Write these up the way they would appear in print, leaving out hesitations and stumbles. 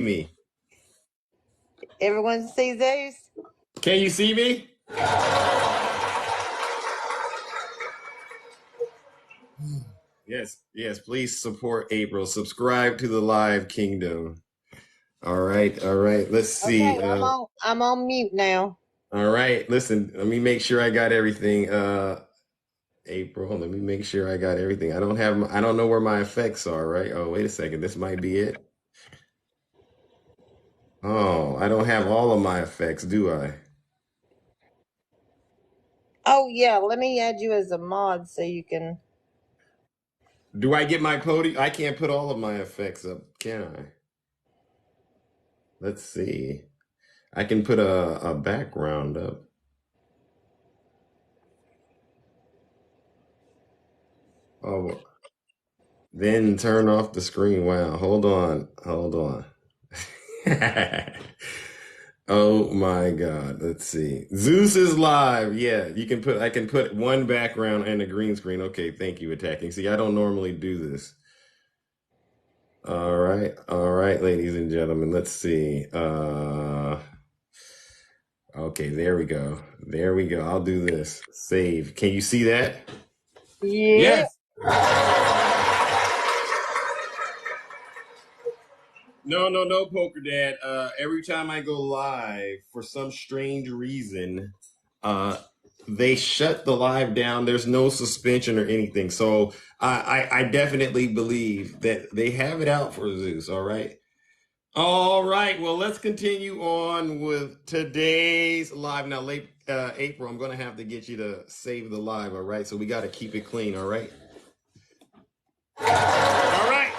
Me. Everyone sees those? Can you see me? Yes, please support April. Subscribe to the Live Kingdom. All right. Let's see. Okay, I'm on mute now. All right, listen, let me make sure I got everything. April, let me make sure I got everything. I don't know where my effects are, right? Oh, wait a second. This might be it. Oh, I don't have all of my effects, do I? Oh yeah, let me add you as a mod so you can. Do I get my podium? I can't put all of my effects up, can I? Let's see. I can put a background up. Oh, then turn off the screen. Wow, hold on. Oh my God. Let's see. Zeus is live. Yeah, I can put one background and a green screen. Okay, thank you, attacking. See, I don't normally do this. All right, ladies and gentlemen. Let's see. Okay, there we go. I'll do this. Save. Can you see that? Yeah. Yes. No, Poker Dad. Every time I go live, for some strange reason, they shut the live down. There's no suspension or anything. So I definitely believe that they have it out for Zeus. All right. All right. Well, let's continue on with today's live. Now, late April, I'm going to have to get you to save the live. All right. So we got to keep it clean. All right. All right.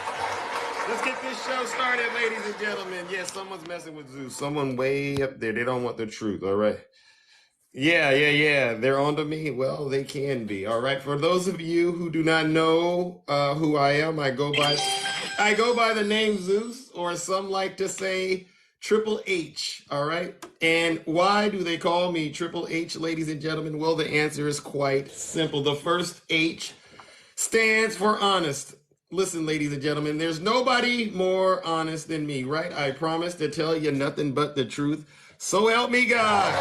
Let's get this show started, ladies and gentlemen. Yes, someone's messing with Zeus. Someone way up there. They don't want the truth. All right. Yeah. They're on to me. Well, they can be. All right. For those of you who do not know who I am, I go by the name Zeus, or some like to say Triple H. All right. And why do they call me Triple H, ladies and gentlemen? Well, the answer is quite simple. The first H stands for honest. Listen, ladies and gentlemen, there's nobody more honest than me, right? I promise to tell you nothing but the truth. So help me God.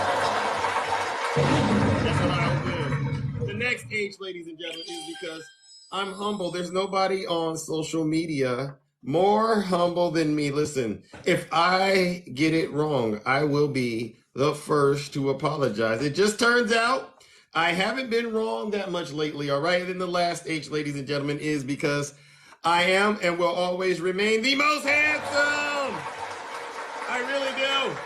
That's what I'll do. The next H, ladies and gentlemen, is because I'm humble. There's nobody on social media more humble than me. Listen, if I get it wrong, I will be the first to apologize. It just turns out I haven't been wrong that much lately, all right? And then the last H, ladies and gentlemen, is because I am and will always remain the most handsome. I really do.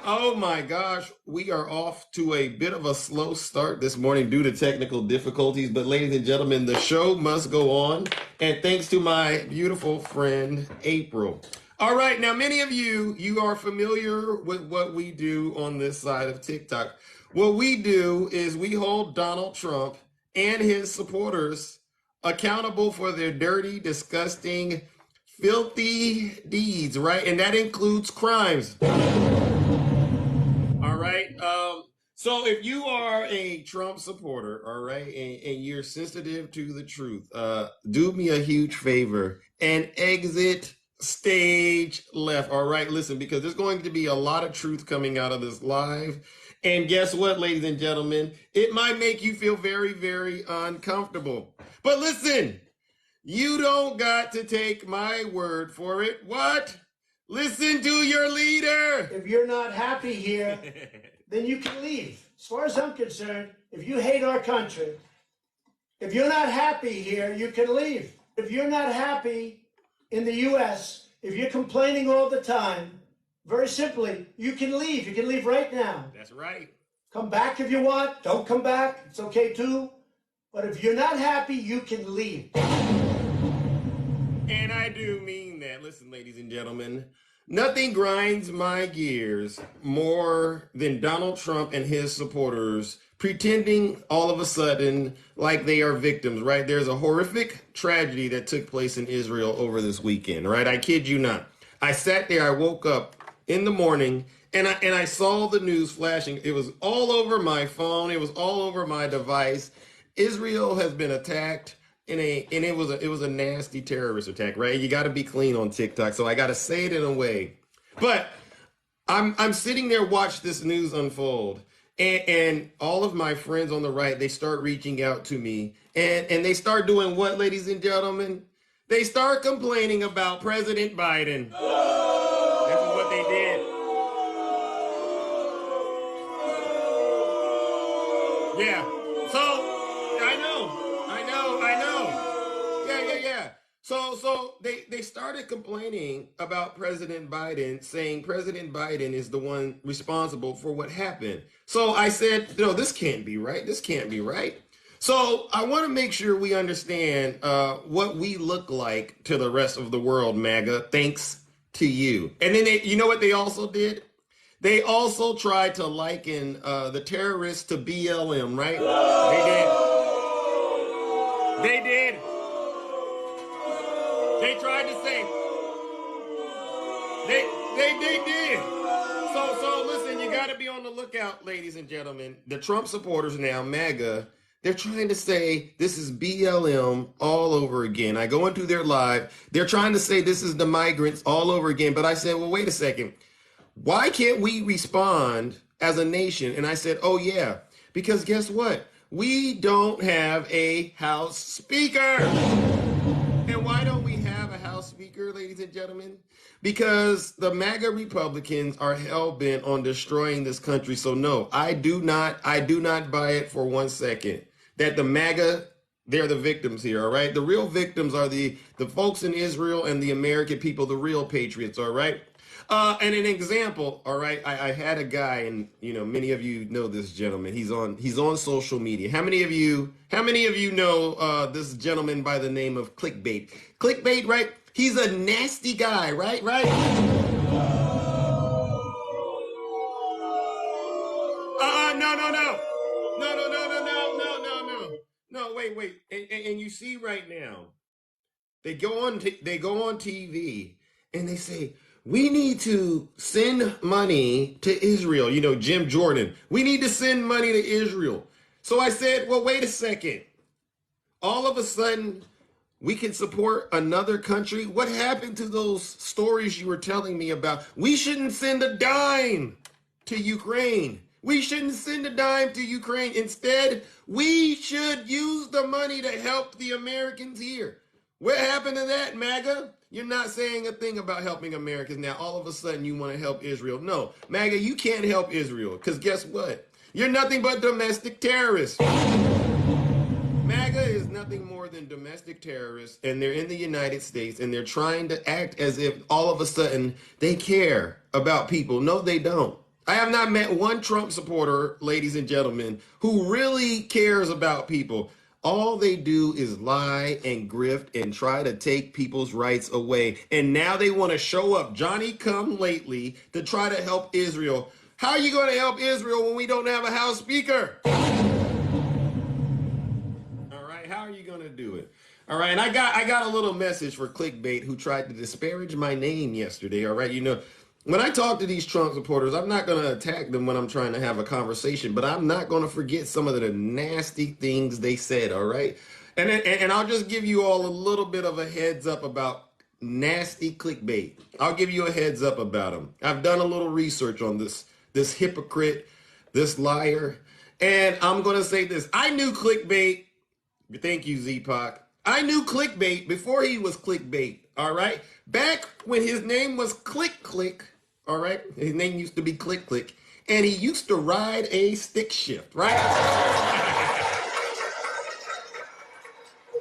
Oh my gosh, we are off to a bit of a slow start this morning due to technical difficulties. But ladies and gentlemen, the show must go on. And thanks to my beautiful friend, April. All right, now many of you are familiar with what we do on this side of TikTok. What we do is we hold Donald Trump and his supporters accountable for their dirty, disgusting, filthy deeds, right? And that includes crimes. All right. So if you are a Trump supporter, all right, and you're sensitive to the truth, do me a huge favor and exit stage left. All right, listen, because there's going to be a lot of truth coming out of this live. And guess what, ladies and gentlemen? It might make you feel very, very uncomfortable. But listen, you don't got to take my word for it. What? Listen to your leader. If you're not happy here, then you can leave. As far as I'm concerned, if you hate our country, if you're not happy here, you can leave. If you're not happy in the U.S., if you're complaining all the time, very simply, you can leave. You can leave right now. That's right. Come back if you want. Don't come back. It's okay too. But if you're not happy, you can leave. And I do mean that. Listen, ladies and gentlemen, nothing grinds my gears more than Donald Trump and his supporters pretending all of a sudden like they are victims, right? There's a horrific tragedy that took place in Israel over this weekend, right? I kid you not. I sat there, I woke up in the morning and I saw the news flashing. It was all over my phone. It was all over my device. Israel has been attacked and it was a nasty terrorist attack, right? You got to be clean on TikTok, so I got to say it in a way. But I'm sitting there watch this news unfold, and all of my friends on the right, they start reaching out to me, and they start doing what, ladies and gentlemen? They start complaining about President Biden. This is what they did. Yeah. So I know. Yeah. So they started complaining about President Biden, saying President Biden is the one responsible for what happened. So I said, no, this can't be right. This can't be right. So I want to make sure we understand what we look like to the rest of the world, MAGA, thanks to you. And then you know what they also did? They also tried to liken the terrorists to BLM, right? They did. They tried to say. They did. So listen, you got to be on the lookout, ladies and gentlemen. The Trump supporters now, MAGA, they're trying to say this is BLM all over again. I go into their live. They're trying to say this is the migrants all over again. But I said, well, wait a second. Why can't we respond as a nation? And I said, oh, yeah, because guess what? We don't have a House Speaker. And why don't we have a House Speaker, ladies and gentlemen? Because the MAGA Republicans are hell-bent on destroying this country. So no, I do not buy it for 1 second that the MAGA, they're the victims here, all right? The real victims are the folks in Israel and the American people, the real patriots, all right? And an example, all right, I had a guy, and many of you know this gentleman. He's on social media. How many of you know this gentleman by the name of Clickbait? Clickbait, right? He's a nasty guy, right? No, wait. And you see right now, they go on TV and they say, we need to send money to Israel. Jim Jordan. We need to send money to Israel. So I said, well, wait a second. All of a sudden, we can support another country. What happened to those stories you were telling me about? We shouldn't send a dime to Ukraine. We shouldn't send a dime to Ukraine. Instead, we should use the money to help the Americans here. What happened to that, MAGA? You're not saying a thing about helping Americans now. All of a sudden, you want to help Israel. No, MAGA, you can't help Israel because guess what? You're nothing but domestic terrorists. MAGA is nothing more than domestic terrorists, and they're in the United States, and they're trying to act as if all of a sudden they care about people. No, they don't. I have not met one Trump supporter, ladies and gentlemen, who really cares about people. All they do is lie and grift and try to take people's rights away. And now they want to show up Johnny come lately to try to help Israel. How are you going to help Israel when we don't have a House Speaker? All right, how are you going to do it? All right, and I got a little message for Clickbait who tried to disparage my name yesterday. All right, when I talk to these Trump supporters, I'm not going to attack them when I'm trying to have a conversation, but I'm not going to forget some of the nasty things they said, all right? And I'll just give you all a little bit of a heads up about nasty Clickbait. I'll give you a heads up about him. I've done a little research on this hypocrite, this liar, and I'm going to say this. I knew Clickbait. Thank you, Z-Pac. I knew Clickbait before he was Clickbait, all right? Back when his name was Click, all right? His name used to be Click, and he used to ride a stick shift, right?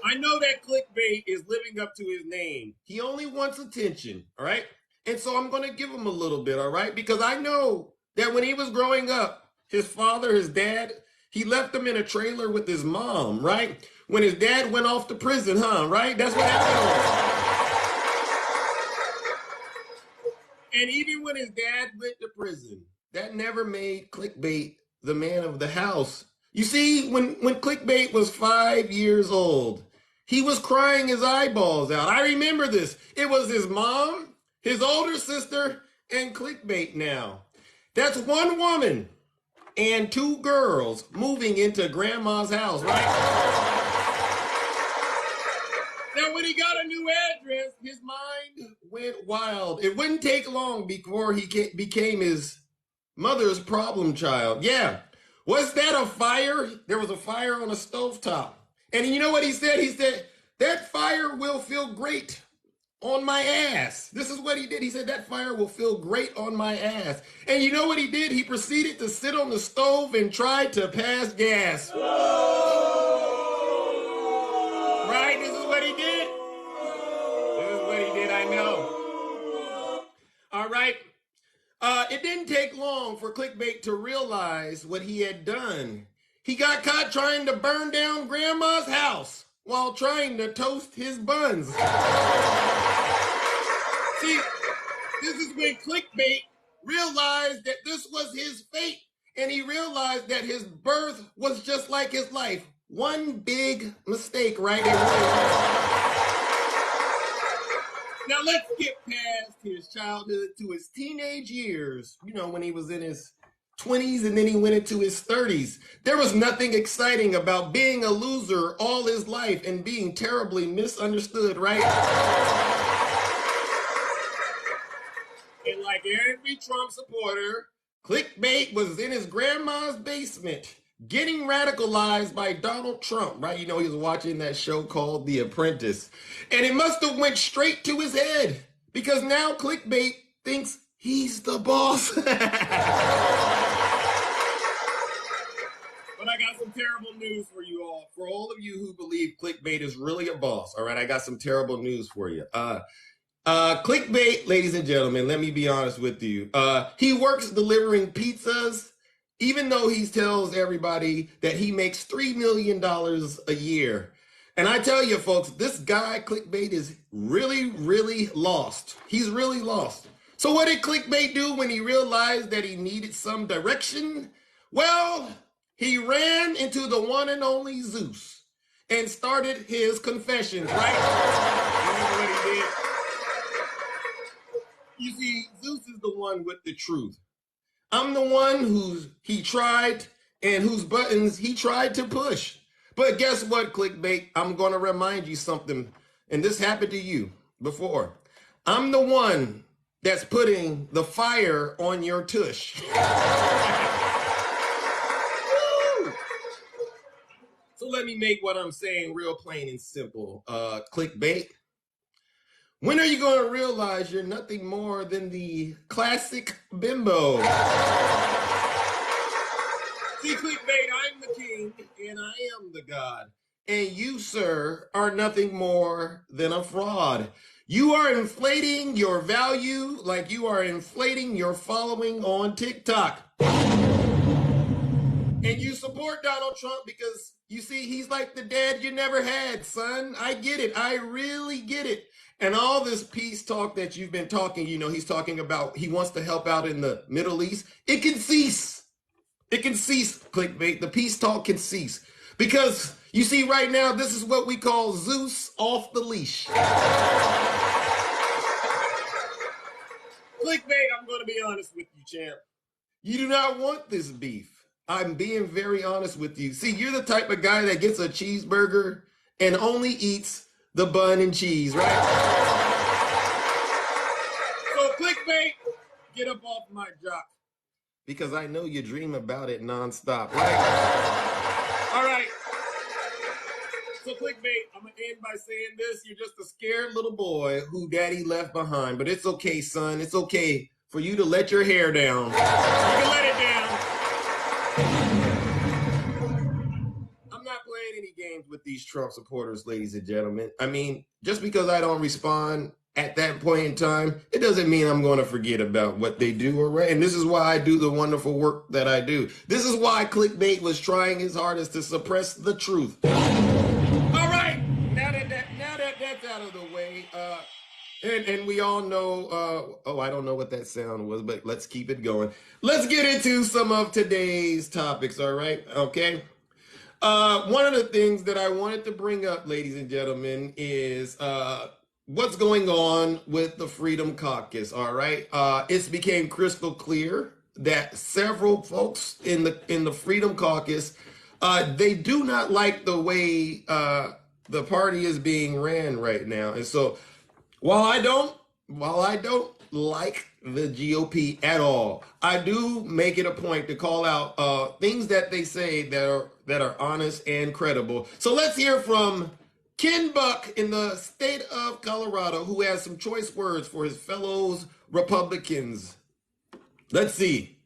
I know that Clickbait is living up to his name. He only wants attention, all right? And so I'm going to give him a little bit, all right? Because I know that when he was growing up, his father, his dad, he left him in a trailer with his mom, right? When his dad went off to prison, right? That's what happened. And even when his dad went to prison, that never made Clickbait the man of the house. You see, when Clickbait was 5 years old, he was crying his eyeballs out. I remember this. It was his mom, his older sister, and Clickbait now. That's one woman and 2 girls moving into grandma's house, right? And when he got a new address, his mind went wild. It wouldn't take long before he became his mother's problem child. Yeah. Was that a fire? There was a fire on a stovetop. And you know what he said? He said, that fire will feel great on my ass. This is what he did. He said, that fire will feel great on my ass. And you know what he did? He proceeded to sit on the stove and try to pass gas. Right? This is what he did. This is what he did, I know. All right. It didn't take long for Clickbait to realize what he had done. He got caught trying to burn down grandma's house while trying to toast his buns. See, this is when Clickbait realized that this was his fate, and he realized that his birth was just like his life. One big mistake, right? It really was. Now let's get past his childhood to his teenage years, you know, when he was in his 20s and then he went into his 30s. There was nothing exciting about being a loser all his life and being terribly misunderstood, right? And like every Trump supporter, Clickbait was in his grandma's basement getting radicalized by Donald Trump, right? You know, he was watching that show called The Apprentice. And it must have went straight to his head because now Clickbait thinks he's the boss. But I got some terrible news for you all. For all of you who believe Clickbait is really a boss, all right, I got some terrible news for you. Clickbait, ladies and gentlemen, let me be honest with you. He works delivering pizzas, even though he tells everybody that he makes $3 million a year. And I tell you, folks, this guy, Clickbait, is really, really lost. He's really lost. So what did Clickbait do when he realized that he needed some direction? Well, he ran into the one and only Zeus and started his confessions, right? This is what he did. You see, Zeus is the one with the truth. I'm the one he tried and whose buttons he tried to push. But guess what, Clickbait? I'm going to remind you something, and this happened to you before. I'm the one that's putting the fire on your tush. So let me make what I'm saying real plain and simple. Clickbait. When are you going to realize you're nothing more than the classic bimbo? See, Clickbait, I'm the king and I am the god. And you, sir, are nothing more than a fraud. You are inflating your value like you are inflating your following on TikTok. And you support Donald Trump because, you see, he's like the dad you never had, son. I get it. I really get it. And all this peace talk that you've been talking, you know, he's talking about he wants to help out in the Middle East. It can cease. It can cease, Clickbait. The peace talk can cease. Because, you see, right now, this is what we call Zeus off the leash. Clickbait, I'm going to be honest with you, champ. You do not want this beef. I'm being very honest with you. See, you're the type of guy that gets a cheeseburger and only eats the bun and cheese, right? So, Clickbait, get up off my jock. Because I know you dream about it nonstop, right? All right. So, Clickbait, I'm going to end by saying this. You're just a scared little boy who daddy left behind. But it's okay, son. It's okay for you to let your hair down. You can let it down. I'm not playing any games with these Trump supporters, ladies and gentlemen. I mean, just because I don't respond at that point in time, it doesn't mean I'm going to forget about what they do or right. And this is why I do the wonderful work that I do. This is why Clickbait was trying his hardest to suppress the truth. All right, now that that's out of the way, and we all know, I don't know what that sound was, but let's keep it going. Let's get into some of today's topics, all right? Okay. One of the things that I wanted to bring up, ladies and gentlemen, is what's going on with the Freedom Caucus, all right? It's became crystal clear that several folks in the Freedom Caucus, they do not like the way the party is being ran right now. And so while I don't like the GOP at all, I do make it a point to call out things that they say that are honest and credible. So let's hear from Ken Buck in the state of Colorado, who has some choice words for his fellows Republicans. Let's see.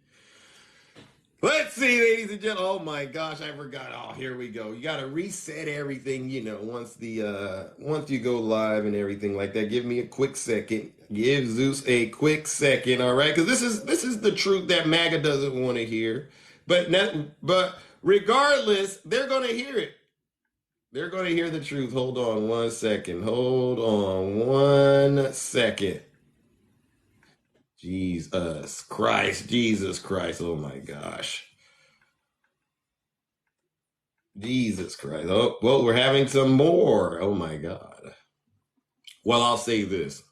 Ladies and gentlemen. Oh my gosh, I forgot. Oh, here we go. You got to reset everything, once you go live and everything like that. Give me a quick second. Give Zeus a quick second, all right? Because this is the truth that MAGA doesn't want to hear. But regardless, they're going to hear it. They're going to hear the truth. Hold on one second. Jesus Christ. Oh my gosh. Jesus Christ. Oh, well, we're having some more. Oh my God. Well, I'll say this.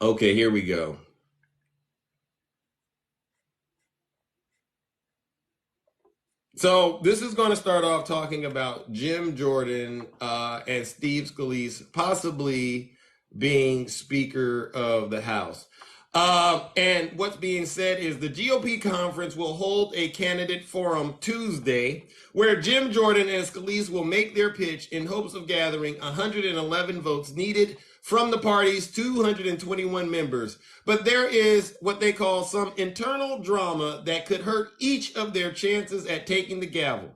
Okay, here we go. So this is going to start off talking about Jim Jordan and Steve Scalise possibly being Speaker of the House. And what's being said is the GOP conference will hold a candidate forum Tuesday where Jim Jordan and Scalise will make their pitch in hopes of gathering 111 votes needed from the party's 221 members. But there is what they call some internal drama that could hurt each of their chances at taking the gavel.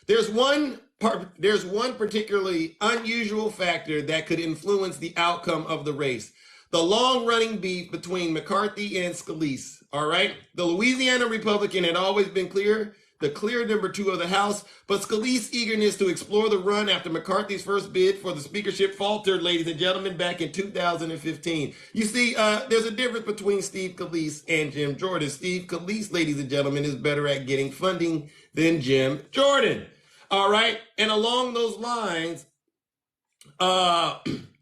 There's one particularly unusual factor that could influence the outcome of the race. The long-running beef between McCarthy and Scalise, all right? The Louisiana Republican had always been the clear number 2 of the House, but Scalise's eagerness to explore the run after McCarthy's first bid for the speakership faltered, ladies and gentlemen, back in 2015. You see, there's a difference between Steve Scalise and Jim Jordan. Steve Scalise, ladies and gentlemen, is better at getting funding than Jim Jordan, all right? And along those lines,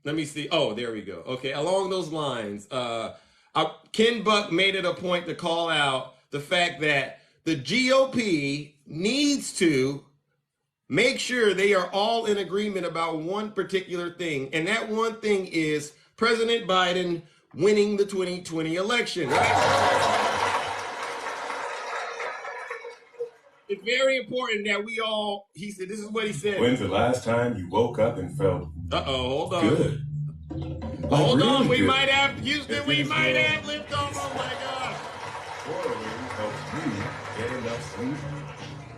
let me see. Oh, there we go. Okay, along those lines, Ken Buck made it a point to call out the fact that the GOP needs to make sure they are all in agreement about one particular thing, and that one thing is President Biden winning the 2020 election, right? It's very important that we all, he said, this is what he said. When's the last time you woke up and felt hold on. Good. Hold on, we might have, Houston, we might have lived on, oh my God. Quarterly helps you get enough sleep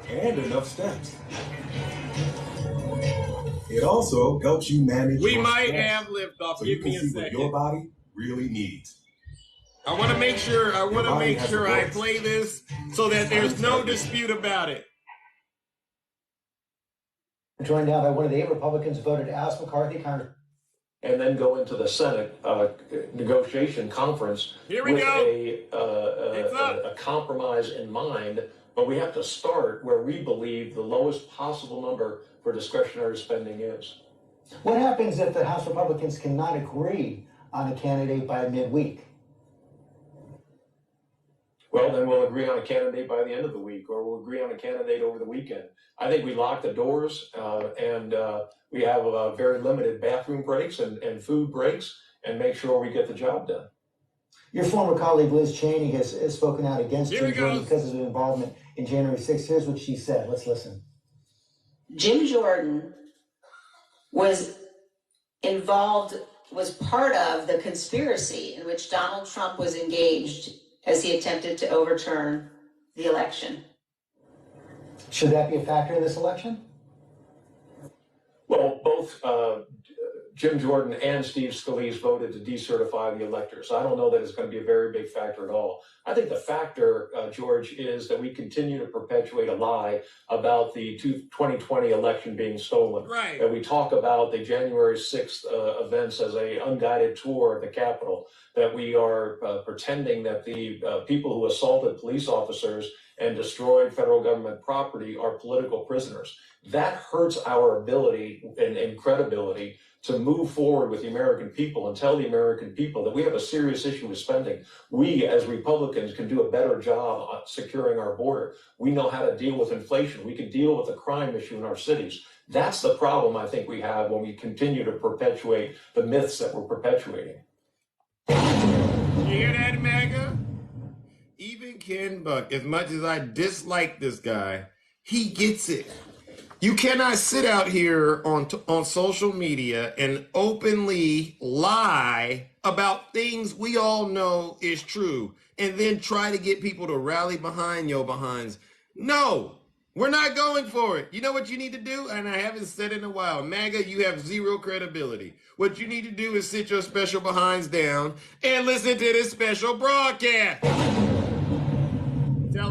and enough steps. It also helps you manage We your might stress have lived off. so Give you can me a see what second. your body really needs. I want to make sure I play this so that there's no dispute about it. Joined now by one of the 8 Republicans voted to ask McCarthy, Congress. And then go into the Senate negotiation conference with a compromise in mind. But we have to start where we believe the lowest possible number for discretionary spending is. What happens if the House Republicans cannot agree on a candidate by midweek? Well, then we'll agree on a candidate by the end of the week, or we'll agree on a candidate over the weekend. I think we lock the doors and we have very limited bathroom breaks and food breaks and make sure we get the job done. Your former colleague Liz Cheney has spoken out against Jim Jordan because of his involvement in January 6th. Here's what she said. Let's listen. Jim Jordan was part of the conspiracy in which Donald Trump was engaged as he attempted to overturn the election. Should that be a factor in this election? Well, both Jim Jordan and Steve Scalise voted to decertify the electors. I don't know that it's going to be a very big factor at all. I think the factor, George, is that we continue to perpetuate a lie about the 2020 election being stolen. Right. That we talk about the January 6th events as an unguided tour of the Capitol, that we are pretending that the people who assaulted police officers and destroyed federal government property are political prisoners. that hurts our ability and credibility to move forward with the American people and tell the American people that we have a serious issue with spending. We, as Republicans, can do a better job on securing our border. We know how to deal with inflation. We can deal with the crime issue in our cities. That's the problem I think we have when we continue to perpetuate the myths that we're perpetuating. You hear that, MAGA? Even Ken Buck, as much as I dislike this guy, he gets it. You cannot sit out here on social media and openly lie about things we all know is true and then try to get people to rally behind your behinds. No, we're not going for it. You know what you need to do? And I haven't said it in a while. MAGA, you have zero credibility. What you need to do is sit your special behinds down and listen to this special broadcast. Tell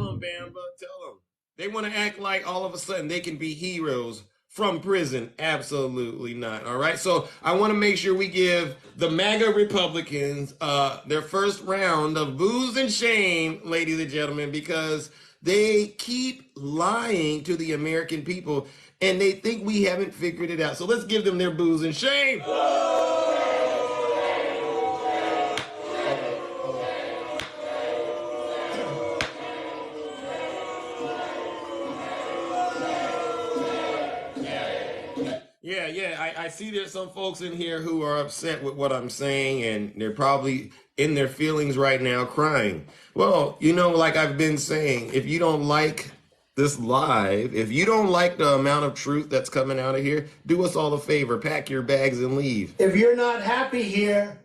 them, Bamba, tell them. They want to act like all of a sudden they can be heroes from prison. Absolutely not. All right. So I want to make sure we give the MAGA Republicans their first round of booze and shame, ladies and gentlemen, because they keep lying to the American people and they think we haven't figured it out. So let's give them their booze and shame. Yeah, I see there's some folks in here who are upset with what I'm saying, and they're probably in their feelings right now crying. Well, you know, like I've been saying, if you don't like this live, if you don't like the amount of truth that's coming out of here, do us all a favor, pack your bags and leave. If you're not happy here,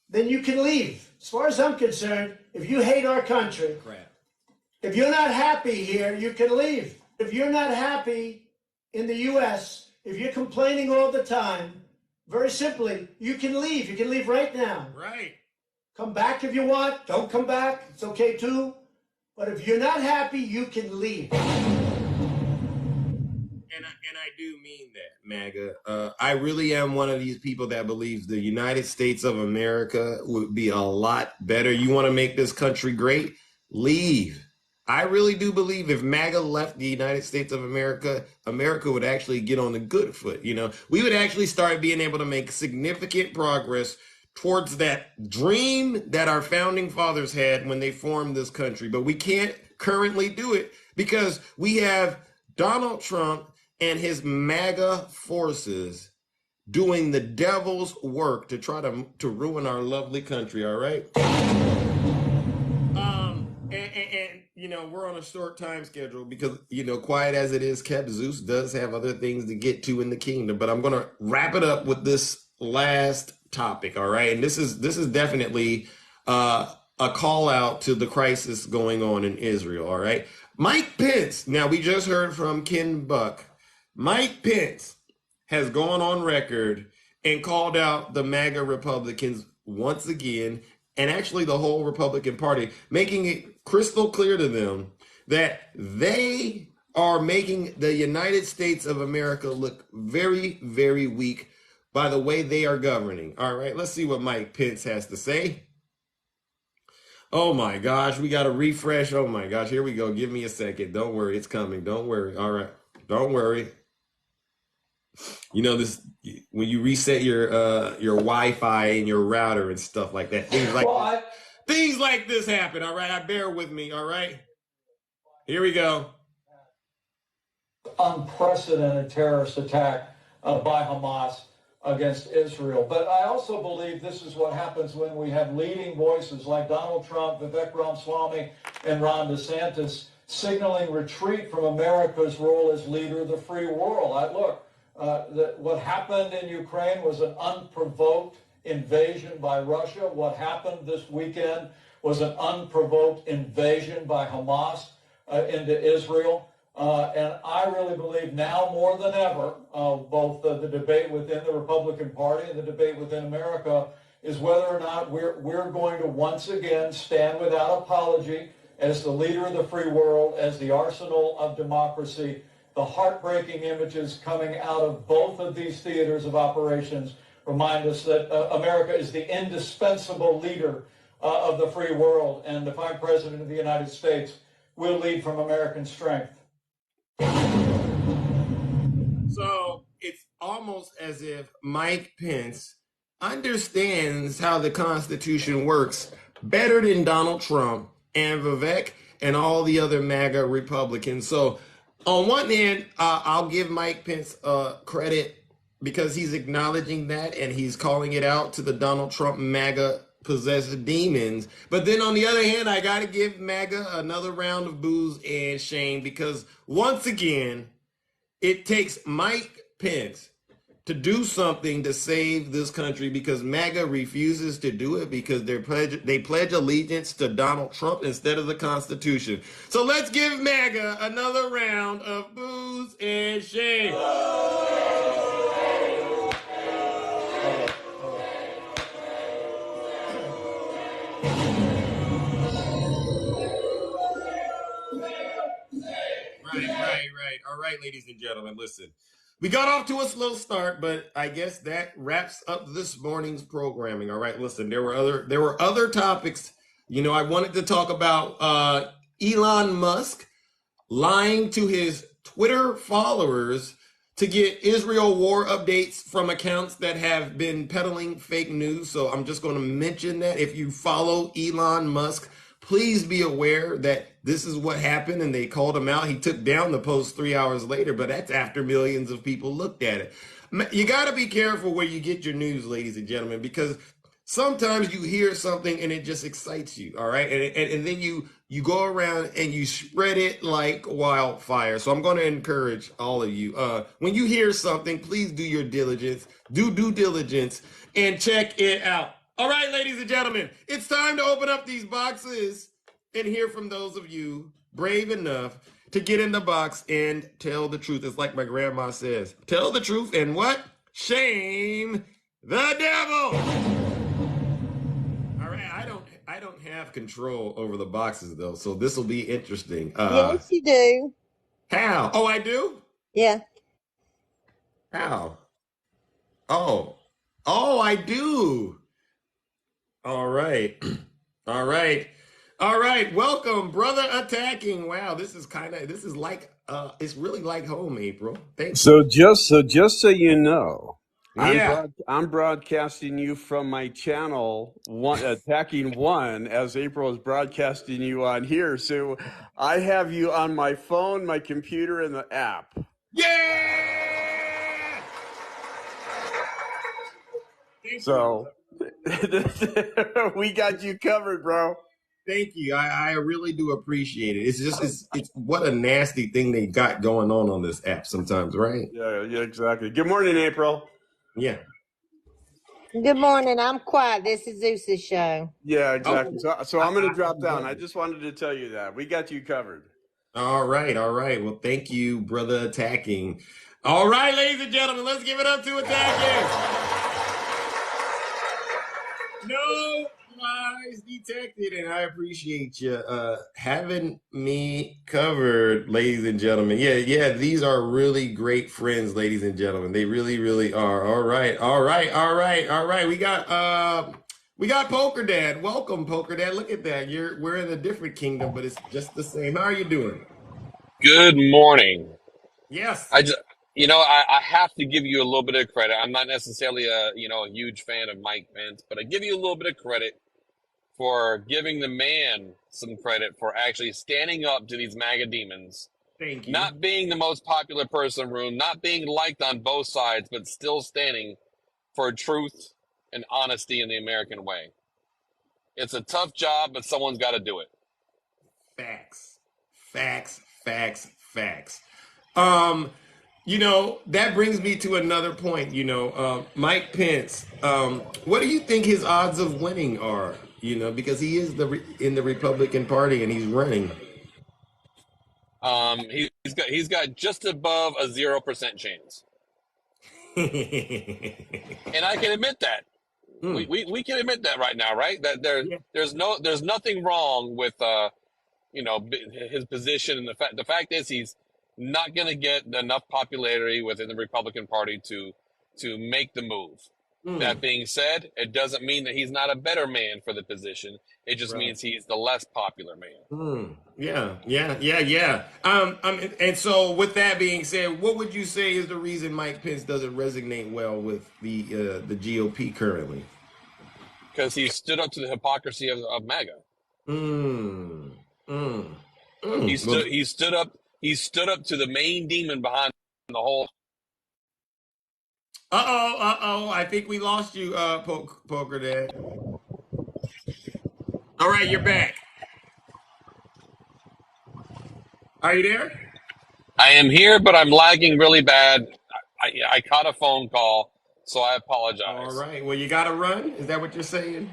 then you can leave. As far as I'm concerned, if you hate our country, if you're not happy here, you can leave. If you're not happy in the U.S., if you're complaining all the time, very simply, you can leave. You can leave right now. Right. Come back if you want. Don't come back. It's okay too. But if you're not happy, you can leave. And I do mean that, MAGA. I really am one of these people that believes the United States of America would be a lot better. You want to make this country great? Leave. I really do believe if MAGA left the United States of America, America would actually get on the good foot. You know, we would actually start being able to make significant progress towards that dream that our founding fathers had when they formed this country. But we can't currently do it because we have Donald Trump and his MAGA forces doing the devil's work to try to ruin our lovely country. All right. And you know, we're on a short time schedule because, you know, quiet as it is kept, Zeus does have other things to get to in the kingdom. But I'm going to wrap it up with this last topic. All right. And this is definitely a call out to the crisis going on in Israel. All right. Mike Pence. Now, we just heard from Ken Buck. Mike Pence has gone on record and called out the MAGA Republicans once again, and actually the whole Republican Party, making it crystal clear to them that they are making the United States of America look very, very weak by the way they are governing. All right, let's see what Mike Pence has to say. Oh my gosh, we got to refresh. Oh my gosh, here we go. Give me a second. Don't worry, it's coming. Don't worry. All right, don't worry. You know, this when you reset your Wi-Fi and your router and stuff like that, things like this happen. All right, bear with me. All right, here we go. Unprecedented terrorist attack by Hamas against Israel. But I also believe this is what happens when we have leading voices like Donald Trump, Vivek Ramaswamy, and Ron DeSantis signaling retreat from America's role as leader of the free world. What happened in Ukraine was an unprovoked invasion by Russia. What happened this weekend was an unprovoked invasion by Hamas into Israel. And I really believe now more than ever, both the debate within the Republican Party and the debate within America is whether or not we're going to once again stand without apology as the leader of the free world, as the arsenal of democracy. The heartbreaking images coming out of both of these theaters of operations remind us that America is the indispensable leader of the free world. And if I'm president of the United States, we'll lead from American strength. almost as if Mike Pence understands how the Constitution works better than Donald Trump and Vivek and all the other MAGA Republicans. So, on one hand, I'll give Mike Pence credit because he's acknowledging that and he's calling it out to the Donald Trump MAGA possessed demons. But then on the other hand, I got to give MAGA another round of booze and shame because once again, it takes Mike Pence to do something to save this country because MAGA refuses to do it because they pledge allegiance to Donald Trump instead of the Constitution. So let's give MAGA another round of booze and shame. Right. All right, ladies and gentlemen, listen. We got off to a slow start, but I guess that wraps up this morning's programming. All right, listen, there were other topics. You know, I wanted to talk about Elon Musk lying to his Twitter followers to get Israel war updates from accounts that have been peddling fake news. So I'm just going to mention that if you follow Elon Musk, please be aware that this is what happened and they called him out. He took down the post 3 hours later, but that's after millions of people looked at it. You got to be careful where you get your news, ladies and gentlemen, because sometimes you hear something and it just excites you, all right? And then you go around and you spread it like wildfire. So I'm going to encourage all of you. When you hear something, please do your diligence, do due diligence, and check it out. All right, ladies and gentlemen, it's time to open up these boxes and hear from those of you brave enough to get in the box and tell the truth. It's like my grandma says, tell the truth and what? Shame the devil. All right, I don't have control over the boxes though, so this will be interesting. Yes, you do. How? Oh, I do? Yeah. How? Oh, I do. All right. All right. All right. Welcome, brother attacking. Wow, this is like it's really like home, April. Thank you. So just so you know, Yeah. I'm broadcasting you from my channel attacking one as April is broadcasting you on here. So I have you on my phone, my computer, and the app. Yeah. Thank So we got you covered, bro. Thank you. I really do appreciate it. It's what a nasty thing they got going on this app sometimes, right? Yeah, exactly. Good morning, April. Yeah. Good morning. I'm quiet. This is Zeus's show. Yeah, exactly. Oh, So I'm going to drop down. I just wanted to tell you that. We got you covered. All right. Well, thank you, brother attacking. All right, ladies and gentlemen, let's give it up to attacking. No lies detected, and I appreciate you having me covered, ladies and gentlemen. Yeah, these are really great friends, ladies and gentlemen. They really, really are. All right. We got Poker Dad. Welcome, Poker Dad. Look at that. We're in a different kingdom, but it's just the same. How are you doing? Good morning. Yes. I have to give you a little bit of credit. I'm not necessarily a huge fan of Mike Pence, but I give you a little bit of credit for giving the man some credit for actually standing up to these MAGA demons, Thank you. not being the most popular person in the room, not being liked on both sides, but still standing for truth and honesty in the American way. It's a tough job, but someone's got to do it. Facts. That brings me to another point. Mike Pence. What do you think his odds of winning are? Because he is in the Republican Party and he's running. He's got just above a 0% chance, and I can admit that. We can admit that right now, right? That there's nothing wrong with his position, and the fact is he's not going to get enough popularity within the Republican Party to make the move. That being said, it doesn't mean that he's not a better man for the position. It just Right. means he's the less popular man. Yeah. And so with that being said, what would you say is the reason Mike Pence doesn't resonate well with the GOP currently? Because he stood up to the hypocrisy of MAGA. Mm. Mm. He Mm. Well, stood. He stood up. He stood up to the main demon behind the whole. I think we lost you, Poker Dad. All right, you're back. Are you there? I am here, but I'm lagging really bad. I caught a phone call, so I All apologize. right. Well, you got to run. Is that what you're saying?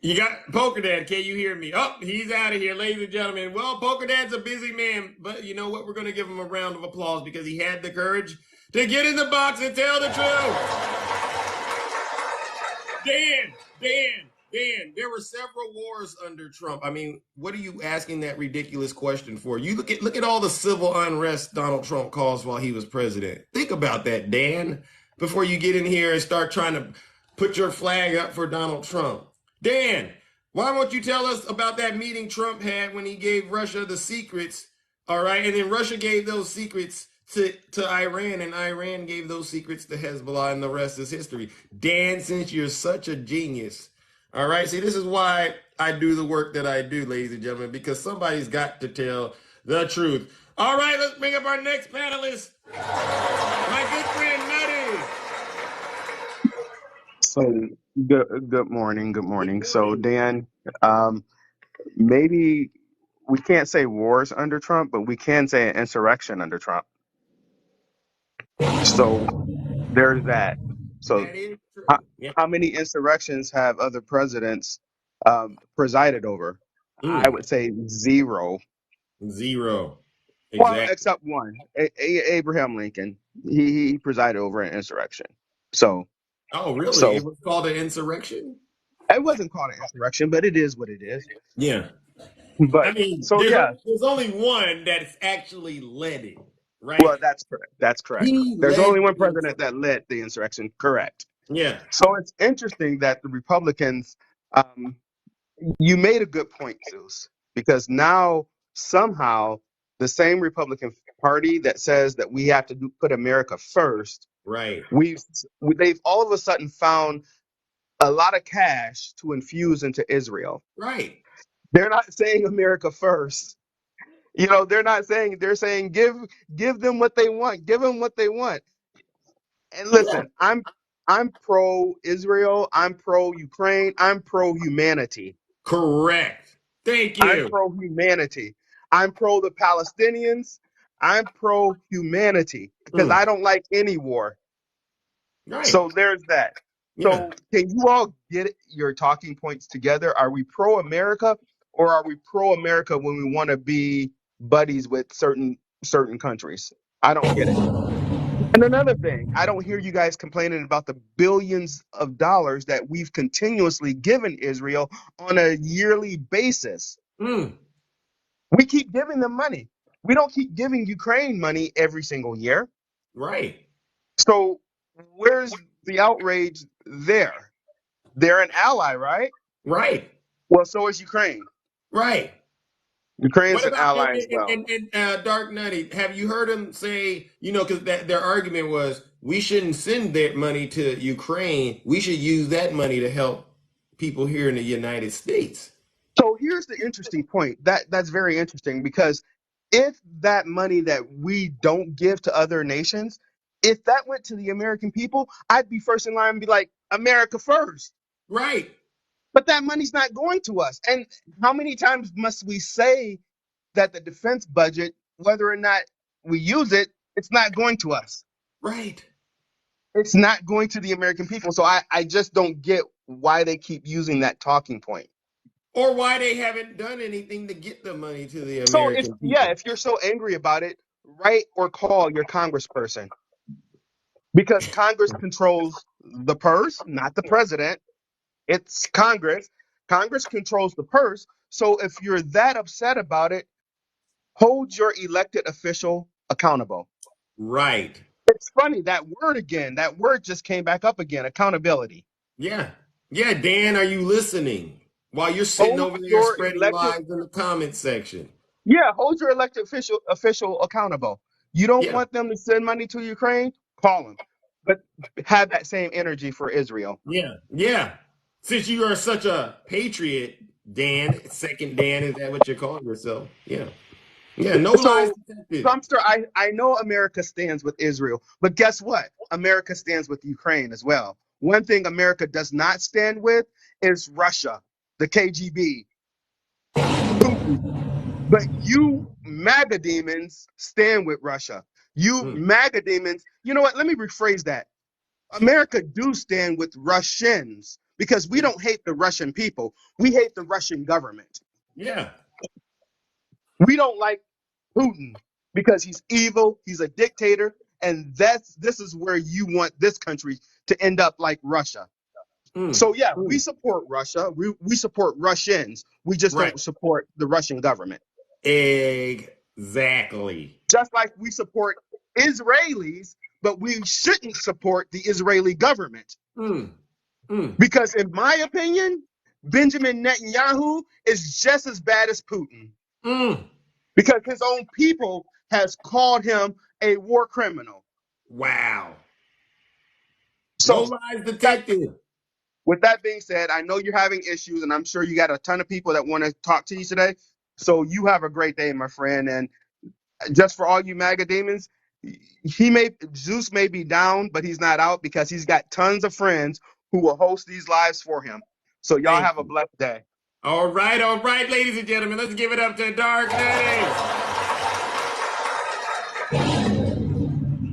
You got Poker Dad. Can you hear me? Oh, he's out of here, ladies and gentlemen. Well, Poker Dad's a busy man, but you know what? We're going to give him a round of applause because he had the courage to get in the box and tell the truth. Dan, there were several wars under Trump. I mean, what are you asking that ridiculous question for? You look at all the civil unrest Donald Trump caused while he was president. Think about that, Dan, before you get in here and start trying to put your flag up for Donald Trump. Dan, why won't you tell us about that meeting Trump had when he gave Russia the secrets? All right, and then Russia gave those secrets to Iran, and Iran gave those secrets to Hezbollah, and the rest is history. Dan, since you're such a genius, all right, see, this is why I do the work that I do, ladies and gentlemen, because somebody's got to tell the truth. All right, let's bring up our next panelist, my good friend Nutty. So good morning. Good Good morning. So morning. Dan, maybe we can't say wars under Trump, but we can say an insurrection under Trump. So there's that. So That is how, true. Yeah. how many insurrections have other presidents presided over? I would say zero. Zero. Well, Exactly. except one, Abraham Lincoln. He presided over an insurrection. So Oh, really? so It was called an insurrection? it wasn't called an insurrection, but it is what it is. Yeah. I But mean, so yeah. there's only one that's actually led it, Well, right? that's correct. That's correct. He There's led only one the president insurrection. that led the insurrection. Correct. Yeah. So it's interesting that the Republicans, um, you made a good point, Zeus, because now somehow the same Republican Party that says that we have to put America first, Right. they've all of a sudden found a lot of cash to infuse into Israel. Right. They're not saying America first. They're saying give them what they want. Give them what they want. And Yeah. listen, I'm pro Israel, I'm pro Ukraine, I'm pro humanity. Correct. Thank I'm you. pro humanity. I'm pro the Palestinians. I'm pro humanity because I don't like any war. Right. So there's that. Yeah. So can you all get your talking points together? Are we pro America or are we pro America when we want to be buddies with certain countries? I don't get it. And another thing, I don't hear you guys complaining about the billions of dollars that we've continuously given Israel on a yearly basis. Mm. We keep giving them money. We don't keep giving Ukraine money every single year. Right. So where's the outrage there? They're an ally, right? Right. Well, so is Ukraine. Right. Ukraine's What an about ally as well. Dark Nutty? Have you heard them say, because their argument was we shouldn't send that money to Ukraine. We should use that money to help people here in the United States. So here's the interesting point. That's very interesting because if that money that we don't give to other nations, if that went to the American people, I'd be first in line and be like, America first. Right. But that money's not going to us. And how many times must we say that the defense budget, whether or not we use it, it's not going to us? Right. It's not going to the American people. So I just don't get why they keep using that talking point. Or why they haven't done anything to get the money to the So American people. if you're so angry about it, write or call your congressperson because Congress controls the purse, not the president. It's Congress. Congress controls the purse. So if you're that upset about it, hold your elected official accountable. Right. It's funny, that word just came back up again, accountability. Yeah. Yeah, Dan, are you listening? While you're sitting Hold over there your spreading elected lies in the comment section. Yeah, hold your elected official accountable. You don't Yeah. want them to send money to Ukraine? Call them. But have that same energy for Israel. Yeah. Yeah. Since you are such a patriot, Dan, second Dan, is that what you're calling yourself? Yeah. Yeah. No lies So, detected. Trumpster, I know America stands with Israel, but guess what? America stands with Ukraine as well. One thing America does not stand with is Russia, the KGB, Putin. But you MAGA demons stand with Russia. You Mm. MAGA demons, you know what? Let me rephrase that. America do stand with Russians because we Yeah. don't hate the Russian people. We hate the Russian government. Yeah. We don't like Putin because he's evil, he's a dictator, and this is where you want this country to end up like Russia. Mm. So yeah, we Mm. support Russia. We support Russians. We just Right. don't support the Russian government. Exactly. Just like we support Israelis, but we shouldn't support the Israeli government. Mm. Mm. Because in my opinion, Benjamin Netanyahu is just as bad as Putin. Mm. Because his own people has called him a war criminal. Wow. No So lies that, detected. with that being said, I know you're having issues, and I'm sure you got a ton of people that want to talk to you today. So you have a great day, my friend. And just for all you MAGA demons, Zeus may be down, but he's not out because he's got tons of friends who will host these lives for him. So y'all Thank have a you. blessed day. All right, ladies and gentlemen. Let's give it up to Darkness.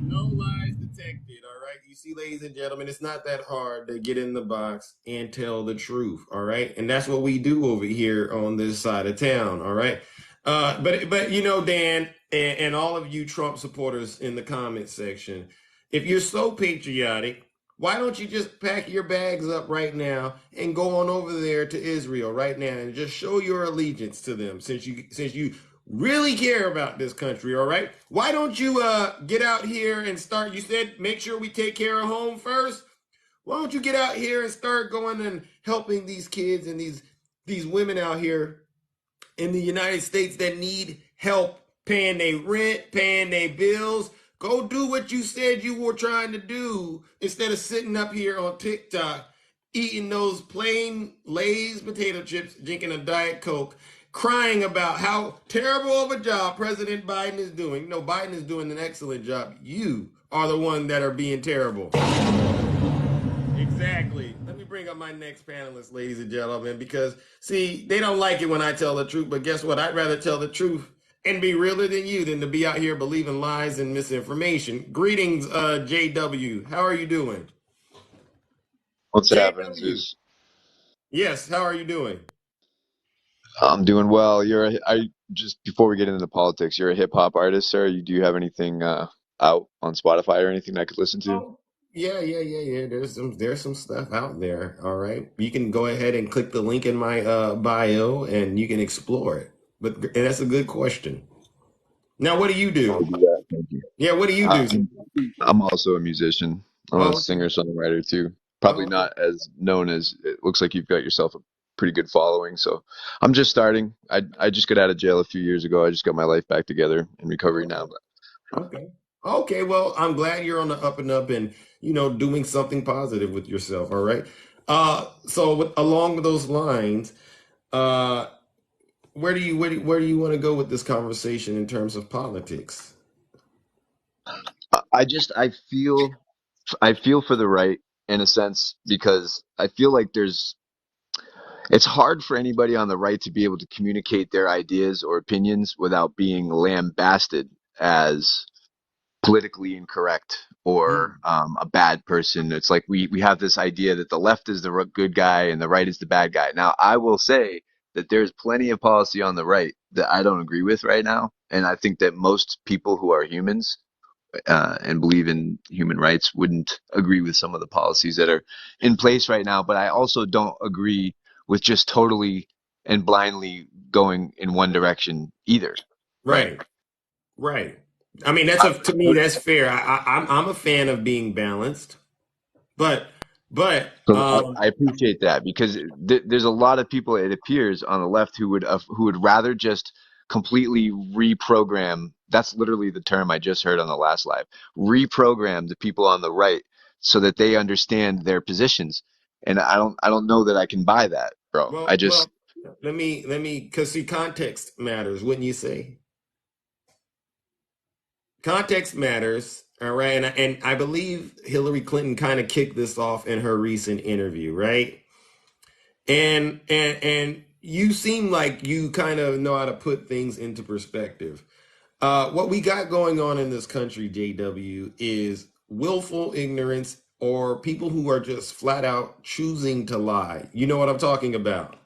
No lies detected. All right. You see, ladies and gentlemen, it's not that hard to get in the box and tell the truth. All right. And that's what we do over here on this side of town. All right. But you know, Dan, and all of you Trump supporters in the comment section, if you're so patriotic, why don't you just pack your bags up right now and go on over there to Israel right now and just show your allegiance to them since you really care about this country, all right? Why don't you get out here and start? You said make sure we take care of home first. Why don't you get out here and start going and helping these kids and these women out here in the United States that need help paying their rent, paying their bills? Go do what you said you were trying to do instead of sitting up here on TikTok eating those plain Lay's potato chips, drinking a Diet Coke, crying about how terrible of a job President Biden is doing. No, Biden is doing an excellent job. You are the one that are being terrible. Exactly. Let me bring up my next panelist, ladies and gentlemen, because see, they don't like it when I tell the truth, but guess what? I'd rather tell the truth and be realer than you than to be out here believing lies and misinformation. Greetings, JW. How are you doing? What's happening, JW. Zeus? Yes, how are you doing? I'm doing well. Just before we get into the politics, you're a hip hop artist, sir. Do you have anything out on Spotify or anything that I could listen to? Oh, yeah. There's some stuff out there. All right. You can go ahead and click the link in my bio and you can explore it. And that's a good question. Now, what do you I'll do? do that. Thank you. Yeah, what do you Uh, do? I'm also a musician. I'm a Oh, okay. singer-songwriter too. Oh, Probably okay. not as known as it looks like you've got yourself a pretty good following. So I'm just starting. I just got out of jail a few years ago. I just got my life back together in recovery now. Okay. Okay. Well, I'm glad you're on the up and up and, doing something positive with yourself. All right. Along with those lines, uh, where do you want to go with this conversation in terms of politics? I feel for the right in a sense because I feel like it's hard for anybody on the right to be able to communicate their ideas or opinions without being lambasted as politically incorrect or Mm, a bad person. It's like we have this idea that the left is the good guy and the right is the bad guy. Now, I will say that there's plenty of policy on the right that I don't agree with right now. And I think that most people who are humans and believe in human rights wouldn't agree with some of the policies that are in place right now. But I also don't agree with just totally and blindly going in one direction either. Right. right. Right. I mean, to me, that's fair. I'm a fan of being balanced, but but So I appreciate that because there's a lot of people, it appears, on the left who would rather just completely reprogram. That's literally the term I just heard on the last live. Reprogram the people on the right so that they understand their positions. And I don't know that I can buy that, bro. I well, just let me, because see, context matters, wouldn't you say? Context matters, all right. And I believe Hillary Clinton kind of kicked this off in her recent interview, right? And you seem like you kind of know how to put things into perspective. What we got going on in this country, JW, is willful ignorance or people who are just flat out choosing to lie. You know what I'm talking about?